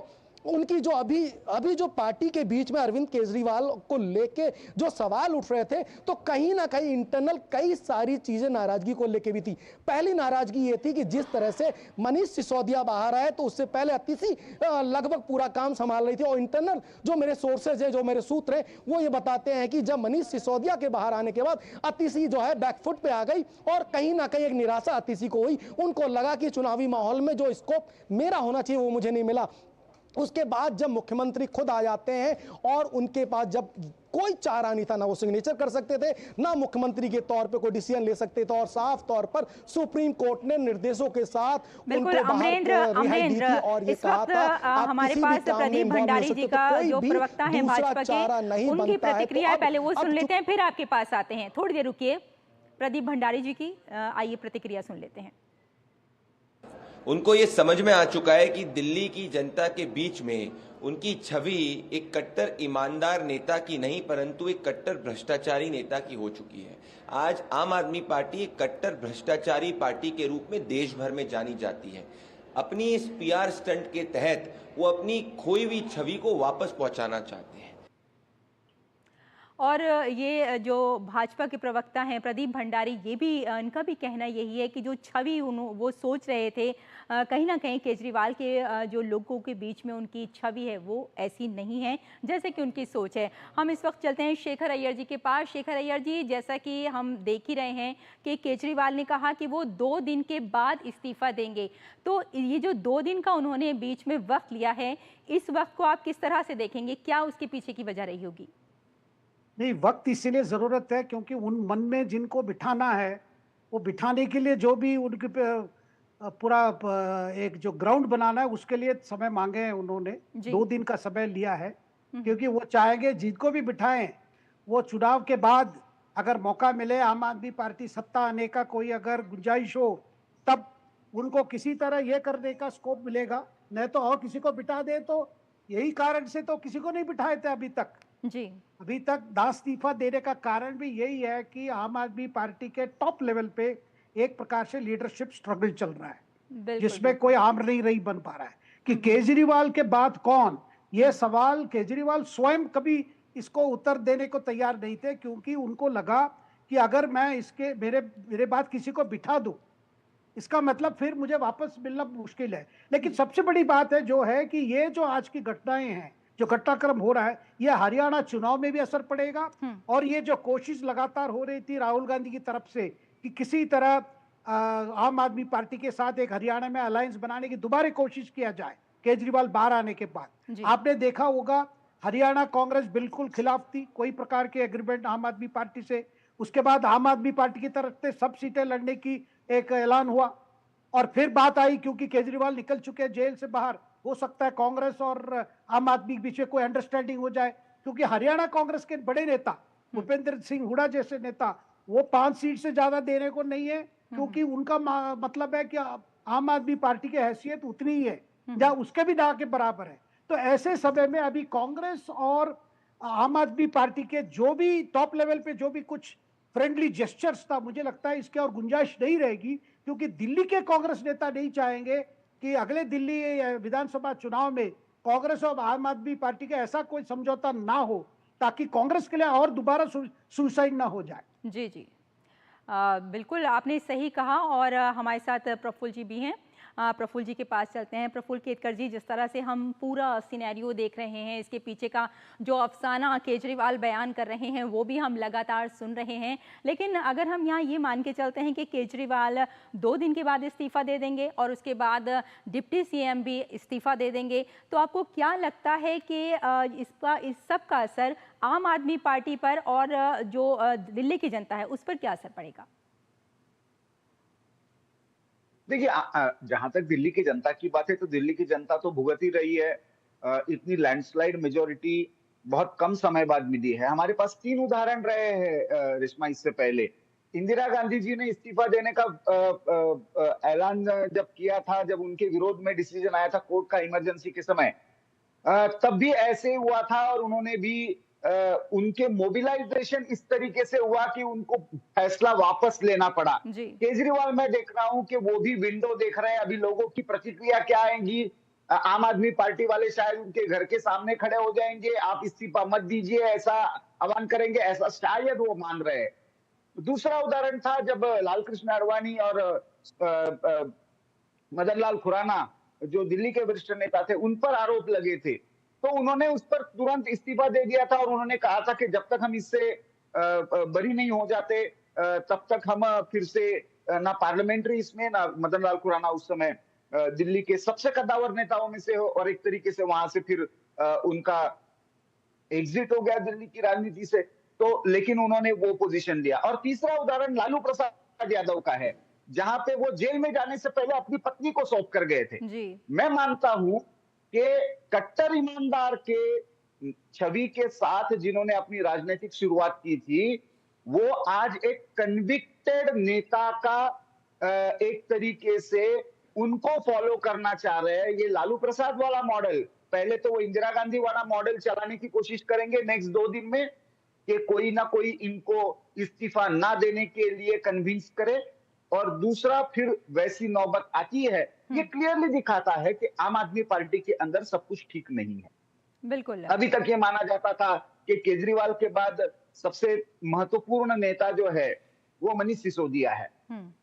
उनकी जो अभी जो पार्टी के बीच में अरविंद केजरीवाल को लेके जो सवाल उठ रहे थे, तो कहीं ना कहीं इंटरनल कई सारी चीजें नाराजगी को लेके भी थी। पहली नाराजगी ये थी कि जिस तरह से मनीष सिसोदिया बाहर आए तो उससे पहले अतिशी लगभग पूरा काम संभाल रही थी, और इंटरनल जो मेरे सोर्सेज है, जो मेरे सूत्र हैं, वो ये बताते हैं कि जब मनीष सिसोदिया के बाहर आने के बाद अतिशी जो है बैकफुट पे आ गई और कहीं ना कहीं एक निराशा अतिशी को हुई। उनको लगा कि चुनावी माहौल में जो स्कोप मेरा होना चाहिए वो मुझे नहीं मिला। उसके बाद जब मुख्यमंत्री खुद आ जाते हैं और उनके पास जब कोई चारा नहीं था, ना वो सिग्नेचर कर सकते थे, ना मुख्यमंत्री के तौर पे कोई डिसीजन ले सकते थे, और साफ तौर पर सुप्रीम कोर्ट ने निर्देशों के साथ बिल्कुल अमरेंद्र और ये इस वक्त हमारे पास प्रदीप भंडारी जी का जो प्रवक्ता है भाजपा के, उनकी प्रतिक्रिया है, पहले वो सुन लेते हैं फिर आपके पास आते हैं। थोड़ी देर रुकिए, प्रदीप भंडारी जी की आइए प्रतिक्रिया सुन लेते हैं। उनको ये समझ में आ चुका है कि दिल्ली की जनता के बीच में उनकी छवि एक कट्टर ईमानदार नेता की नहीं परंतु एक कट्टर भ्रष्टाचारी नेता की हो चुकी है। आज आम आदमी पार्टी एक कट्टर भ्रष्टाचारी पार्टी के रूप में देश भर में जानी जाती है। अपनी इस पीआर स्टंट के तहत वो अपनी खोई हुई छवि को वापस पहुंचाना चाहते हैं। और ये जो भाजपा के प्रवक्ता हैं प्रदीप भंडारी, ये भी इनका भी कहना यही है कि जो छवि वो सोच रहे थे कहीं ना कहीं केजरीवाल के जो लोगों के बीच में उनकी छवि है वो ऐसी नहीं है जैसे कि उनकी सोच है। हम इस वक्त चलते हैं शेखर अय्यर जी के पास। शेखर अय्यर जी, जैसा कि हम देख ही रहे हैं कि केजरीवाल ने कहा कि वो 2 दिन के बाद इस्तीफा देंगे, तो ये जो 2 दिन का उन्होंने बीच में वक्त लिया है, इस वक्त को आप किस तरह से देखेंगे? क्या उसके पीछे की वजह रही होगी? नहीं, वक्त इसीलिए जरूरत है क्योंकि उन मन में जिनको बिठाना है, वो बिठाने के लिए जो भी उनके पूरा एक जो ग्राउंड बनाना है उसके लिए समय मांगे हैं उन्होंने। 2 दिन का समय लिया है क्योंकि वो चाहेंगे जिनको भी बिठाएं वो चुनाव के बाद अगर मौका मिले, आम आदमी पार्टी सत्ता आने का कोई अगर गुंजाइश हो, तब उनको किसी तरह ये करने का स्कोप मिलेगा। नहीं तो और किसी को बिठा दे, तो यही कारण से तो किसी को नहीं बिठाए थे अभी तक। जी, अभी तक इस्तीफा देने का कारण भी यही है कि आम आदमी पार्टी के टॉप लेवल पे एक प्रकार से लीडरशिप स्ट्रगल चल रहा है जिसमें कोई आम नहीं बन पा रहा है कि केजरीवाल के बाद कौन। ये सवाल केजरीवाल स्वयं कभी इसको उत्तर देने को तैयार नहीं थे क्योंकि उनको लगा कि अगर मैं इसके मेरे बाद किसी को बिठा दूं, इसका मतलब फिर मुझे वापस मिलना मुश्किल है। लेकिन सबसे बड़ी बात है जो है कि ये जो आज की घटनाएं हैं, जो घटनाक्रम हो रहा है, ये हरियाणा चुनाव में भी असर पड़ेगा। और ये जो कोशिश लगातार हो रही थी राहुल गांधी की तरफ से कि किसी तरह आम आदमी पार्टी के साथ एक हरियाणा में अलायंस बनाने की दोबारा कोशिश किया जाए केजरीवाल बाहर आने के बाद, आपने देखा होगा हरियाणा कांग्रेस बिल्कुल खिलाफ थी, कोई प्रकार के एग्रीमेंट आम आदमी पार्टी से। उसके बाद आम आदमी पार्टी की तरफ से सब सीटें लड़ने की एक ऐलान हुआ, और फिर बात आई क्योंकि केजरीवाल निकल चुके हैं जेल से बाहर, हो सकता है कांग्रेस और आम आदमी के बीच में कोई अंडरस्टैंडिंग हो जाए, क्योंकि हरियाणा कांग्रेस के बड़े नेता भूपेंद्र सिंह हुड्डा जैसे नेता, वो 5 सीट से ज्यादा देने को नहीं है, क्योंकि उनका मतलब है कि आम आदमी पार्टी की हैसियत उतनी ही है या उसके भी ना के बराबर है। तो ऐसे समय में अभी कांग्रेस और आम आदमी पार्टी के जो भी टॉप लेवल पे जो भी कुछ फ्रेंडली जेस्चर्स था, मुझे लगता है इसके और गुंजाइश नहीं रहेगी, क्योंकि दिल्ली के कांग्रेस नेता नहीं चाहेंगे कि अगले दिल्ली विधानसभा चुनाव में कांग्रेस और आम आदमी पार्टी का ऐसा कोई समझौता ना हो ताकि कांग्रेस के लिए और दोबारा सुसाइड ना हो जाए। जी जी, बिल्कुल आपने सही कहा। और हमारे साथ प्रफुल्ल जी भी हैं, प्रफुल्ल जी के पास चलते हैं। प्रफुल्ल केतकर जी, जिस तरह से हम पूरा सिनेरियो देख रहे हैं, इसके पीछे का जो अफसाना केजरीवाल बयान कर रहे हैं वो भी हम लगातार सुन रहे हैं, लेकिन अगर हम यहाँ ये मान के चलते हैं कि केजरीवाल 2 दिन के बाद इस्तीफ़ा दे देंगे और उसके बाद डिप्टी सीएम भी इस्तीफ़ा दे देंगे, तो आपको क्या लगता है कि इस सब का असर आम आदमी पार्टी पर और जो दिल्ली की जनता है उस पर क्या असर पड़ेगा? देखिए, जहां तक दिल्ली की जनता की बात है तो दिल्ली की जनता तो भुगत ही रही है। इतनी लैंडस्लाइड मेजोरिटी बहुत कम समय बाद मिली है। हमारे पास 3 उदाहरण रहे हैं रिश्मा इससे पहले। इंदिरा गांधी जी ने इस्तीफा देने का ऐलान जब किया था, जब उनके विरोध में डिसीजन आया था कोर्ट का इमरजेंसी के समय, तब भी ऐसे हुआ था और उन्होंने भी उनके मोबिलाइजेशन इस तरीके से हुआ कि उनको फैसला वापस लेना पड़ा। केजरीवाल मैं देख रहा हूं कि वो भी विंडो देख रहे हैं, अभी लोगों की प्रतिक्रिया क्या आएंगी। आम आदमी पार्टी वाले शायद उनके घर के सामने खड़े हो जाएंगे, आप इस्तीफा मत दीजिए ऐसा आह्वान करेंगे, ऐसा शायद वो मान रहे हैं। दूसरा उदाहरण था जब लालकृष्ण आडवाणी और मदन लाल खुराना जो दिल्ली के वरिष्ठ नेता थे, उन पर आरोप लगे थे, तो उन्होंने उस पर तुरंत इस्तीफा दे दिया था और उन्होंने कहा था कि जब तक हम इससे बरी नहीं हो जाते तब तक हम फिर से ना पार्लियामेंट्री इसमें, ना मदन लाल खुराना उस समय दिल्ली के सबसे कद्दावर नेताओं में से हो और एक तरीके से वहां से फिर उनका एग्जिट हो गया दिल्ली की राजनीति से, तो लेकिन उन्होंने वो पोजीशन लिया। और तीसरा उदाहरण लालू प्रसाद यादव का है, जहां पे वो जेल में जाने से पहले अपनी पत्नी को सौंप कर गए थे। मैं मानता हूं कि कट्टर ईमानदार के छवि के साथ जिन्होंने अपनी राजनीतिक शुरुआत की थी, वो आज एक कन्विक्टेड नेता का एक तरीके से उनको फॉलो करना चाह रहे हैं। ये लालू प्रसाद वाला मॉडल, पहले तो वो इंदिरा गांधी वाला मॉडल चलाने की कोशिश करेंगे नेक्स्ट 2 दिन में कि कोई ना कोई इनको इस्तीफा ना देने के लिए कन्विंस करे, और दूसरा फिर वैसी नौबत आती है। ये क्लियरली दिखाता है कि आम आदमी पार्टी के अंदर सब कुछ ठीक नहीं है। बिल्कुल, अभी तक ये माना जाता था कि केजरीवाल के बाद सबसे महत्वपूर्ण नेता जो है वो मनीष सिसोदिया है,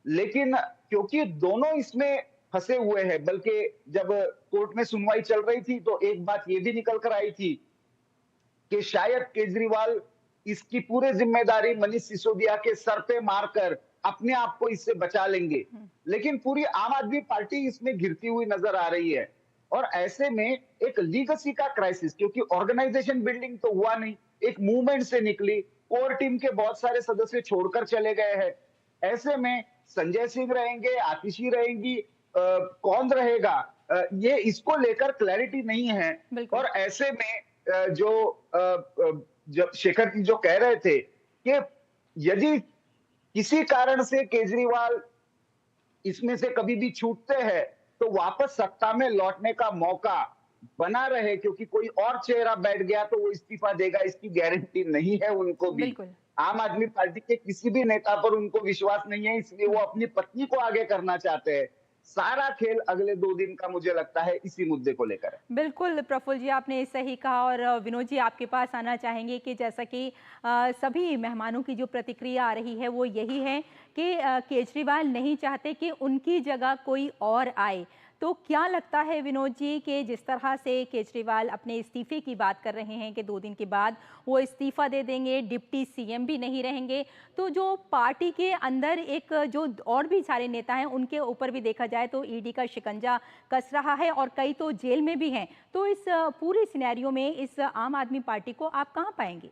लेकिन क्योंकि दोनों इसमें फंसे हुए हैं, बल्कि जब कोर्ट में सुनवाई चल रही थी तो एक बात ये भी निकल कर आई थी कि शायद केजरीवाल इसकी पूरी जिम्मेदारी मनीष सिसोदिया के सर पे मारकर अपने आप को इससे बचा लेंगे, लेकिन पूरी आम आदमी पार्टी इसमें घिरती हुई नजर आ रही है। और ऐसे में एक लीगेसी का क्राइसिस, क्योंकि ऑर्गेनाइजेशन बिल्डिंग तो हुआ नहीं, एक मूवमेंट से निकली, कोर टीम के बहुत सारे सदस्य छोड़कर चले गए हैं। ऐसे में संजय सिंह रहेंगे, आतिशी रहेंगी, कौन रहेगा, ये इसको लेकर क्लैरिटी नहीं है। और ऐसे में जब शेखर जी जो कह रहे थे कि यदि किसी कारण से केजरीवाल इसमें से कभी भी छूटते हैं तो वापस सत्ता में लौटने का मौका बना रहे, क्योंकि कोई और चेहरा बैठ गया तो वो इस्तीफा देगा इसकी गारंटी नहीं है उनको भी। आम आदमी पार्टी के किसी भी नेता पर उनको विश्वास नहीं है, इसलिए वो अपनी पत्नी को आगे करना चाहते हैं। सारा खेल अगले 2 दिन का मुझे लगता है इसी मुद्दे को लेकर है। बिल्कुल प्रफुल्ल जी, आपने सही कहा। और विनोद जी, आपके पास आना चाहेंगे कि जैसा कि सभी मेहमानों की जो प्रतिक्रिया आ रही है वो यही है कि केजरीवाल नहीं चाहते कि उनकी जगह कोई और आए, तो क्या लगता है विनोद जी कि जिस तरह से केजरीवाल अपने इस्तीफे की बात कर रहे हैं कि 2 दिन के बाद वो इस्तीफा दे देंगे, डिप्टी सीएम भी नहीं रहेंगे, तो जो पार्टी के अंदर एक जो और भी सारे नेता हैं उनके ऊपर भी देखा जाए तो ईडी का शिकंजा कस रहा है और कई तो जेल में भी हैं। तो इस पूरे सिनेरियो में इस आम आदमी पार्टी को आप कहाँ पाएंगे?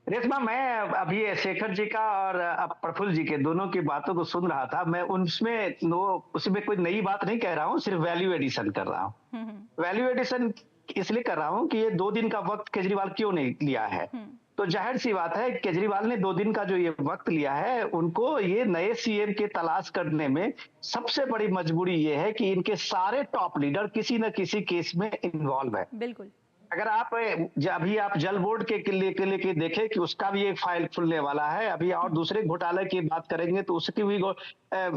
रेशमा, मैं अभी शेखर जी का और प्रफुल्ल जी के दोनों की बातों को सुन रहा था। मैं उसमें कोई नई बात नहीं कह रहा हूँ, सिर्फ वैल्यू एडिशन कर रहा हूँ। वैल्यू एडिशन इसलिए कर रहा हूँ कि ये 2 दिन का वक्त केजरीवाल क्यों नहीं लिया है। तो जाहिर सी बात है केजरीवाल ने 2 दिन का जो ये वक्त लिया है, उनको ये नए सीएम के तलाश करने में सबसे बड़ी मजबूरी ये है कि इनके सारे टॉप लीडर किसी न किसी केस में इन्वॉल्व है। बिल्कुल। अगर आप अभी आप जल बोर्ड के लेके देखें कि उसका भी एक फाइल खुलने वाला है। अभी और दूसरे घोटाले की बात करेंगे तो उसकी भी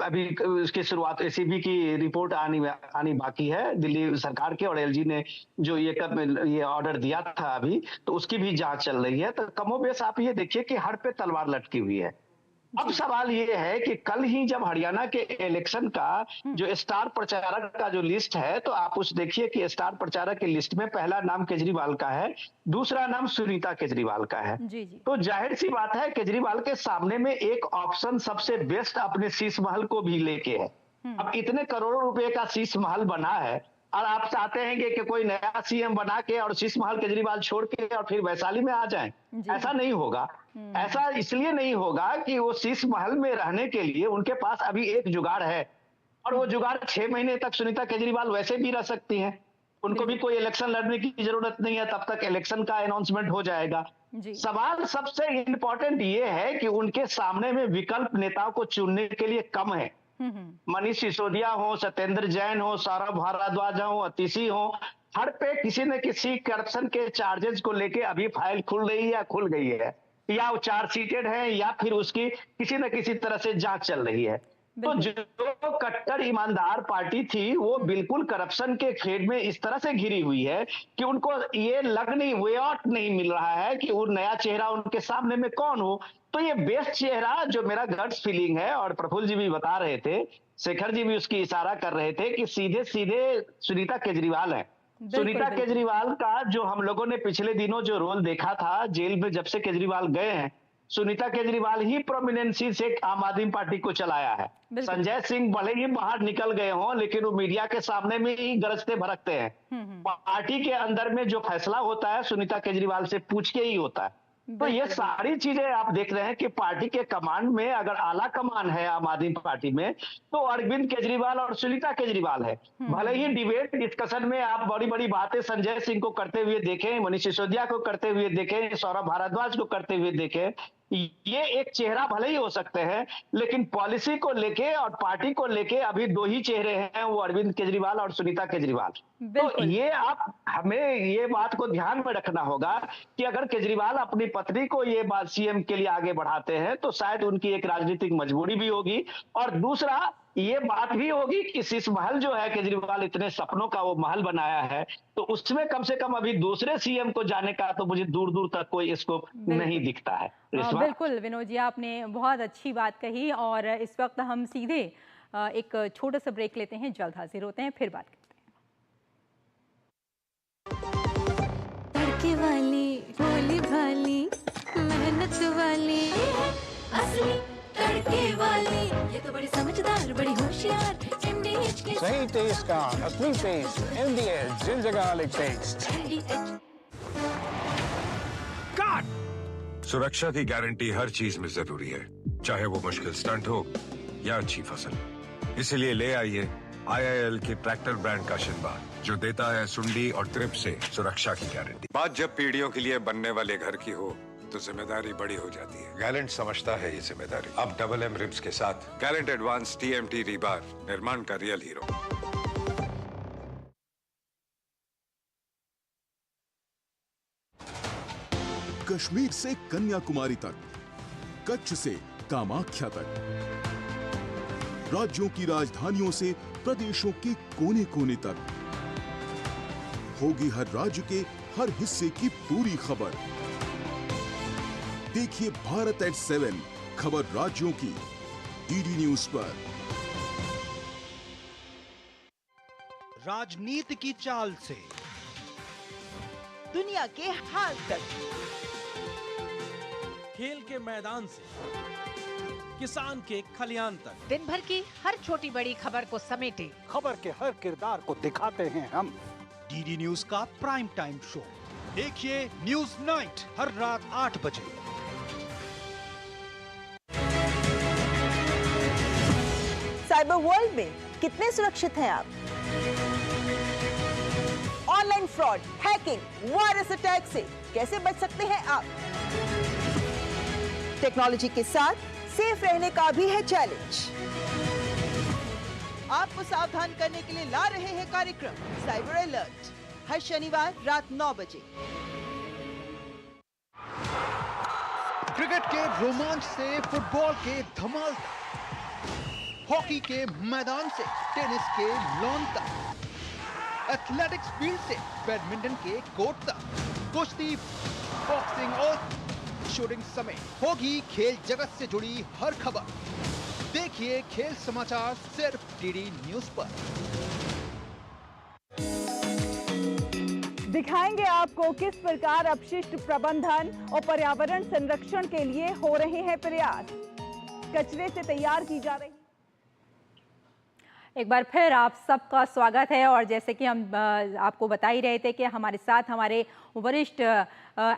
अभी उसकी शुरुआत एसीबी की रिपोर्ट आनी बाकी है दिल्ली सरकार के, और एलजी ने जो ये ऑर्डर दिया था अभी, तो उसकी भी जांच चल रही है। तो कमोबेश आप ये देखिए कि हर पे तलवार लटकी हुई है। अब सवाल ये है कि कल ही जब हरियाणा के इलेक्शन का जो स्टार प्रचारक का जो लिस्ट है, तो आप उस देखिए कि स्टार प्रचारक की लिस्ट में पहला नाम केजरीवाल का है, दूसरा नाम सुनीता केजरीवाल का है। जी। तो जाहिर सी बात है केजरीवाल के सामने में एक ऑप्शन सबसे बेस्ट अपने शीश महल को भी लेके है। अब इतने करोड़ों रुपए का शीश महल बना है और आप चाहते हैं कि कोई नया सीएम बना के और शीश महल केजरीवाल छोड़ के और फिर वैशाली में आ जाएं। ऐसा नहीं होगा। ऐसा इसलिए नहीं होगा कि वो शीश महल में रहने के लिए उनके पास अभी एक जुगाड़ है, और वो जुगाड़ 6 महीने तक सुनीता केजरीवाल वैसे भी रह सकती हैं। उनको भी कोई इलेक्शन लड़ने की जरूरत नहीं है, तब तक इलेक्शन का अनाउंसमेंट हो जाएगा। सवाल सबसे इंपॉर्टेंट ये है कि उनके सामने में विकल्प नेताओं को चुनने के लिए कम है। मनीष सिसोदिया हो, सत्येंद्र जैन हो, सौरभ भारद्वाज हो, अतिशी हो, हर पे किसी न किसी करप्शन के चार्जेस को लेके अभी फाइल खुल रही है या खुल गई है, या वो चार्जशीटेड है, या फिर उसकी किसी न किसी तरह से जांच चल रही है। तो जो कट्टर ईमानदार पार्टी थी वो बिल्कुल करप्शन के खेड में इस तरह से घिरी हुई है कि उनको ये वे आउट नहीं मिल रहा है कि वो नया चेहरा उनके सामने में कौन हो। तो ये बेस्ट चेहरा, जो मेरा गट्स फीलिंग है, और प्रफुल्ल जी भी बता रहे थे, शेखर जी भी उसकी इशारा कर रहे थे कि सीधे सुनीता केजरीवाल है। सुनीता केजरीवाल का जो हम लोगों ने पिछले दिनों जो रोल देखा था जेल में, जब से केजरीवाल गए हैं, सुनीता केजरीवाल ही प्रोमिनेंसी से आम आदमी पार्टी को चलाया है। संजय सिंह भले ही बाहर निकल गए हों, लेकिन वो मीडिया के सामने में ही गरजते भड़कते हैं। पार्टी के अंदर में जो फैसला होता है सुनीता केजरीवाल से पूछ के ही होता है। तो ये सारी चीजें आप देख रहे हैं कि पार्टी के कमांड में अगर आला कमान है आम आदमी पार्टी में, तो अरविंद केजरीवाल और सुनीता केजरीवाल है। भले ही डिबेट डिस्कशन में आप बड़ी बड़ी बातें संजय सिंह को करते हुए देखें, मनीष सिसोदिया को करते हुए देखें, सौरभ भारद्वाज को करते हुए देखें, ये एक चेहरा भले ही हो सकते हैं, लेकिन पॉलिसी को लेके और पार्टी को लेके अभी 2 ही चेहरे हैं, वो अरविंद केजरीवाल और सुनीता केजरीवाल। तो ये हमें ये बात को ध्यान में रखना होगा कि अगर केजरीवाल अपनी पत्नी को ये बात सीएम के लिए आगे बढ़ाते हैं तो शायद उनकी एक राजनीतिक मजबूरी भी होगी, और दूसरा ये बात भी होगी कि शीश महल जो है केजरीवाल इतने सपनों का वो महल बनाया है, तो उसमें कम से कम अभी दूसरे सीएम को जाने का तो मुझे दूर दूर तक कोई स्कोप नहीं दिखता है। बिल्कुल विनोद जी, आपने बहुत अच्छी बात कही, और इस वक्त हम सीधे एक छोटा सा ब्रेक लेते हैं, जल्द हाजिर होते हैं, फिर बात करते हैं। तड़के वाली, भोली भाली, मेहनत वाली, असली तड़के वाली, ये तो बड़ी समझदार, बड़ी होशियार, MDH के सही टेस्ट का असली taste, MDH ginger garlic paste. सुरक्षा की गारंटी हर चीज में जरूरी है, चाहे वो मुश्किल स्टंट हो या अच्छी फसल। इसलिए ले आइए IIL के ट्रैक्टर ब्रांड का शिनबार, जो देता है सुंडी और ट्रिप से सुरक्षा की गारंटी। बात जब पीढ़ियों के लिए बनने वाले घर की हो तो जिम्मेदारी बड़ी हो जाती है। गैलेंट समझता है ये जिम्मेदारी। अब डबल M रिब्स के साथ गैलेंट एडवांस TMT रीबार, निर्माण का रियल हीरो। कश्मीर से कन्याकुमारी तक, कच्छ से कामाख्या तक, राज्यों की राजधानियों से प्रदेशों के कोने कोने तक, होगी हर राज्य के हर हिस्से की पूरी खबर। देखिए भारत at 7 खबर राज्यों की DD न्यूज पर। राजनीति की चाल से दुनिया के हाल तक, खेल के मैदान से किसान के खलियान तक, दिन भर की हर छोटी बड़ी खबर को समेटे खबर के हर किरदार को दिखाते हैं हम। डीडी न्यूज का प्राइम टाइम शो देखिए न्यूज नाइट हर रात 8 बजे। साइबर वर्ल्ड में कितने सुरक्षित हैं आप? Online fraud, hacking, virus attack से कैसे बच सकते हैं आप? टेक्नोलॉजी के साथ सेफ रहने का भी है चैलेंज। आपको सावधान करने के लिए ला रहे हैं कार्यक्रम साइबर अलर्ट, हर शनिवार रात 9 बजे। क्रिकेट के रोमांच से फुटबॉल के धमाल तक, हॉकी के मैदान से टेनिस के लॉन तक, एथलेटिक्स फील्ड से बैडमिंटन के कोर्ट तक, कुश्ती, बॉक्सिंग और शूटिंग समेत होगी खेल जगत से जुड़ी हर खबर। देखिए खेल समाचार सिर्फ डीडी न्यूज पर। दिखाएंगे आपको किस प्रकार अपशिष्ट प्रबंधन और पर्यावरण संरक्षण के लिए हो रहे हैं प्रयास। कचरे से तैयार की जा रही। एक बार फिर आप सबका स्वागत है। और जैसे कि हम आपको बता ही रहे थे कि हमारे साथ हमारे वरिष्ठ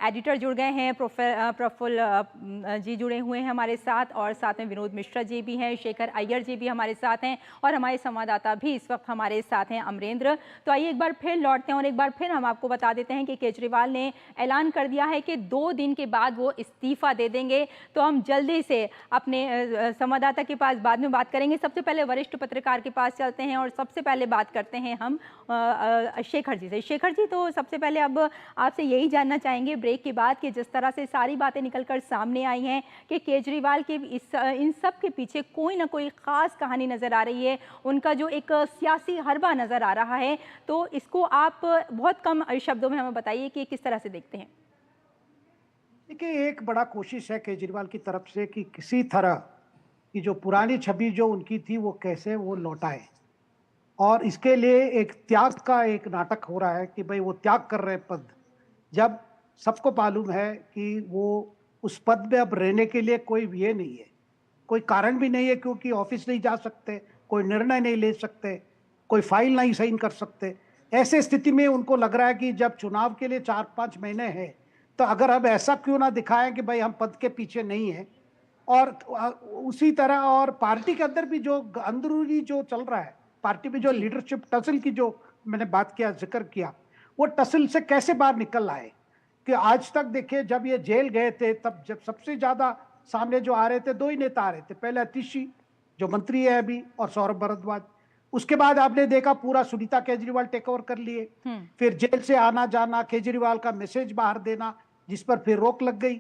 एडिटर जुड़ गए हैं, प्रफुल्ल जी जुड़े हुए हैं हमारे साथ, और साथ में विनोद मिश्रा जी भी हैं, शेखर अय्यर जी भी हमारे साथ हैं, और हमारे संवाददाता भी इस वक्त हमारे साथ हैं, अमरेंद्र। तो आइए एक बार फिर लौटते हैं और एक बार फिर हम आपको बता देते हैं कि केजरीवाल ने ऐलान कर दिया है कि 2 दिन के बाद वो इस्तीफा दे देंगे। तो हम जल्दी से अपने संवाददाता के पास बाद में बात करेंगे। सबसे पहले वरिष्ठ पत्रकार के पास चलते हैं और सबसे पहले बात करते हैं हम शेखर जी से। शेखर जी, तो सबसे पहले अब आपसे यही जानना चाहेंगे ब्रेक के बाद कि जिस तरह से सारी बातें निकलकर सामने आई हैं कि केजरीवाल के इन सब के पीछे कोई ना कोई खास कहानी नजर आ रही है, उनका जो एक सियासी हरबा नजर आ रहा है, तो इसको आप बहुत कम शब्दों में हमें बताइए कि किस तरह से देखते हैं। देखिए, एक बड़ा कोशिश है केजरीवाल की तरफ से कि किसी तरह की जो पुरानी छवि जो उनकी थी वो कैसे वो लौटाए, और इसके लिए एक त्याग का एक नाटक हो रहा है कि भाई वो त्याग कर रहे पद, जब सबको मालूम है कि वो उस पद में अब रहने के लिए कोई ये नहीं है, कोई कारण भी नहीं है, क्योंकि ऑफिस नहीं जा सकते, कोई निर्णय नहीं ले सकते, कोई फाइल नहीं साइन कर सकते। ऐसे स्थिति में उनको लग रहा है कि जब चुनाव के लिए 4-5 महीने हैं, तो अगर अब ऐसा क्यों ना दिखाएं कि भाई हम पद के पीछे नहीं हैं। और उसी तरह और पार्टी के अंदर भी जो अंदरूनी जो चल रहा है, पार्टी में जो लीडरशिप टसल की जो मैंने बात किया, जिक्र किया, वो टसल से कैसे बाहर निकल आए। कि आज तक देखिए, जब ये जेल गए थे तब जब सबसे ज्यादा सामने जो आ रहे थे 2 ही नेता आ रहे थे, पहले अतिशी जो मंत्री है अभी, और सौरभ भारद्वाज। उसके बाद आपने देखा पूरा सुनीता केजरीवाल टेक ओवर कर लिए, फिर जेल से आना जाना, केजरीवाल का मैसेज बाहर देना, जिस पर फिर रोक लग गई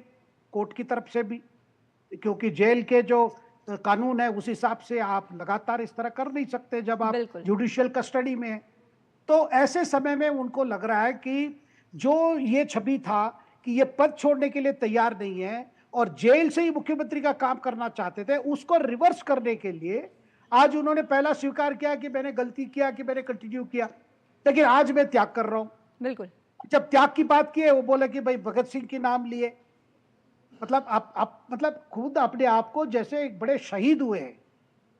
कोर्ट की तरफ से भी, क्योंकि जेल के जो कानून है उस हिसाब से आप लगातार इस तरह कर नहीं सकते जब आप जुडिशियल कस्टडी में हैं। तो ऐसे समय में उनको लग रहा है कि जो ये छवि था कि ये पद छोड़ने के लिए तैयार नहीं है और जेल से ही मुख्यमंत्री का काम करना चाहते थे, उसको रिवर्स करने के लिए आज उन्होंने पहला स्वीकार किया कि मैंने गलती किया, कि मैंने कंटिन्यू किया, लेकिन आज मैं त्याग कर रहा हूं। बिल्कुल। जब त्याग की बात की है, वो बोले कि भाई भगत सिंह के नाम लिए, मतलब आप मतलब खुद अपने आप को जैसे एक बड़े शहीद हुए हैं,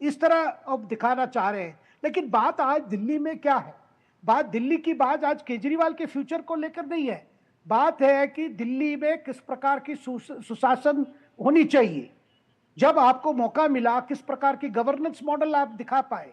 इस तरह अब दिखाना चाह रहे हैं। लेकिन बात आज दिल्ली में क्या है, बात दिल्ली की बात आज केजरीवाल के फ्यूचर को लेकर नहीं है, बात है कि दिल्ली में किस प्रकार की सुशासन होनी चाहिए, जब आपको मौका मिला किस प्रकार की गवर्नेंस मॉडल आप दिखा पाए।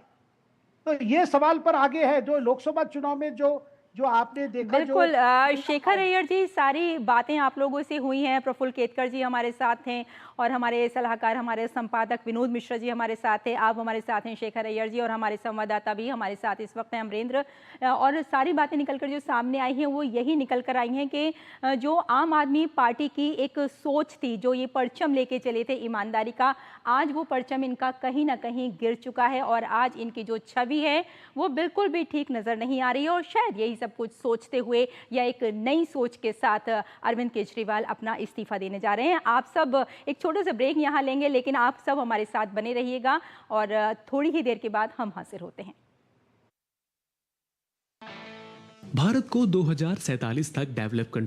तो ये सवाल पर आगे है जो लोकसभा चुनाव में जो आपने देखा। बिल्कुल। शेखर अय्यर जी, सारी बातें आप लोगों से हुई हैं, प्रफुल्ल केतकर जी हमारे साथ हैं, और हमारे सलाहकार, हमारे संपादक विनोद मिश्रा जी हमारे साथ हैं, आप हमारे साथ हैं शेखर अय्यर जी, और हमारे संवाददाता भी हमारे साथ इस वक्त हैं अमरेंद्र। और सारी बातें निकलकर जो सामने आई हैं वो यही निकल कर आई हैं कि जो आम आदमी पार्टी की एक सोच थी, जो ये परचम लेके चले थे ईमानदारी का, आज वो परचम इनका कहीं ना कहीं गिर चुका है, और आज इनकी जो छवि है वो बिल्कुल भी ठीक नज़र नहीं आ रही है। और शायद यही सब कुछ सोचते हुए या एक नई सोच के साथ अरविंद केजरीवाल अपना इस्तीफा देने जा रहे हैं। आप सब एक छोटे से ब्रेक यहाँ लेंगे, लेकिन आप सब हमारे साथ बने रहिएगा और थोड़ी ही देर के बाद हम हाजिर होते हैं। भारत को 2047 तक डेवलप कंट्री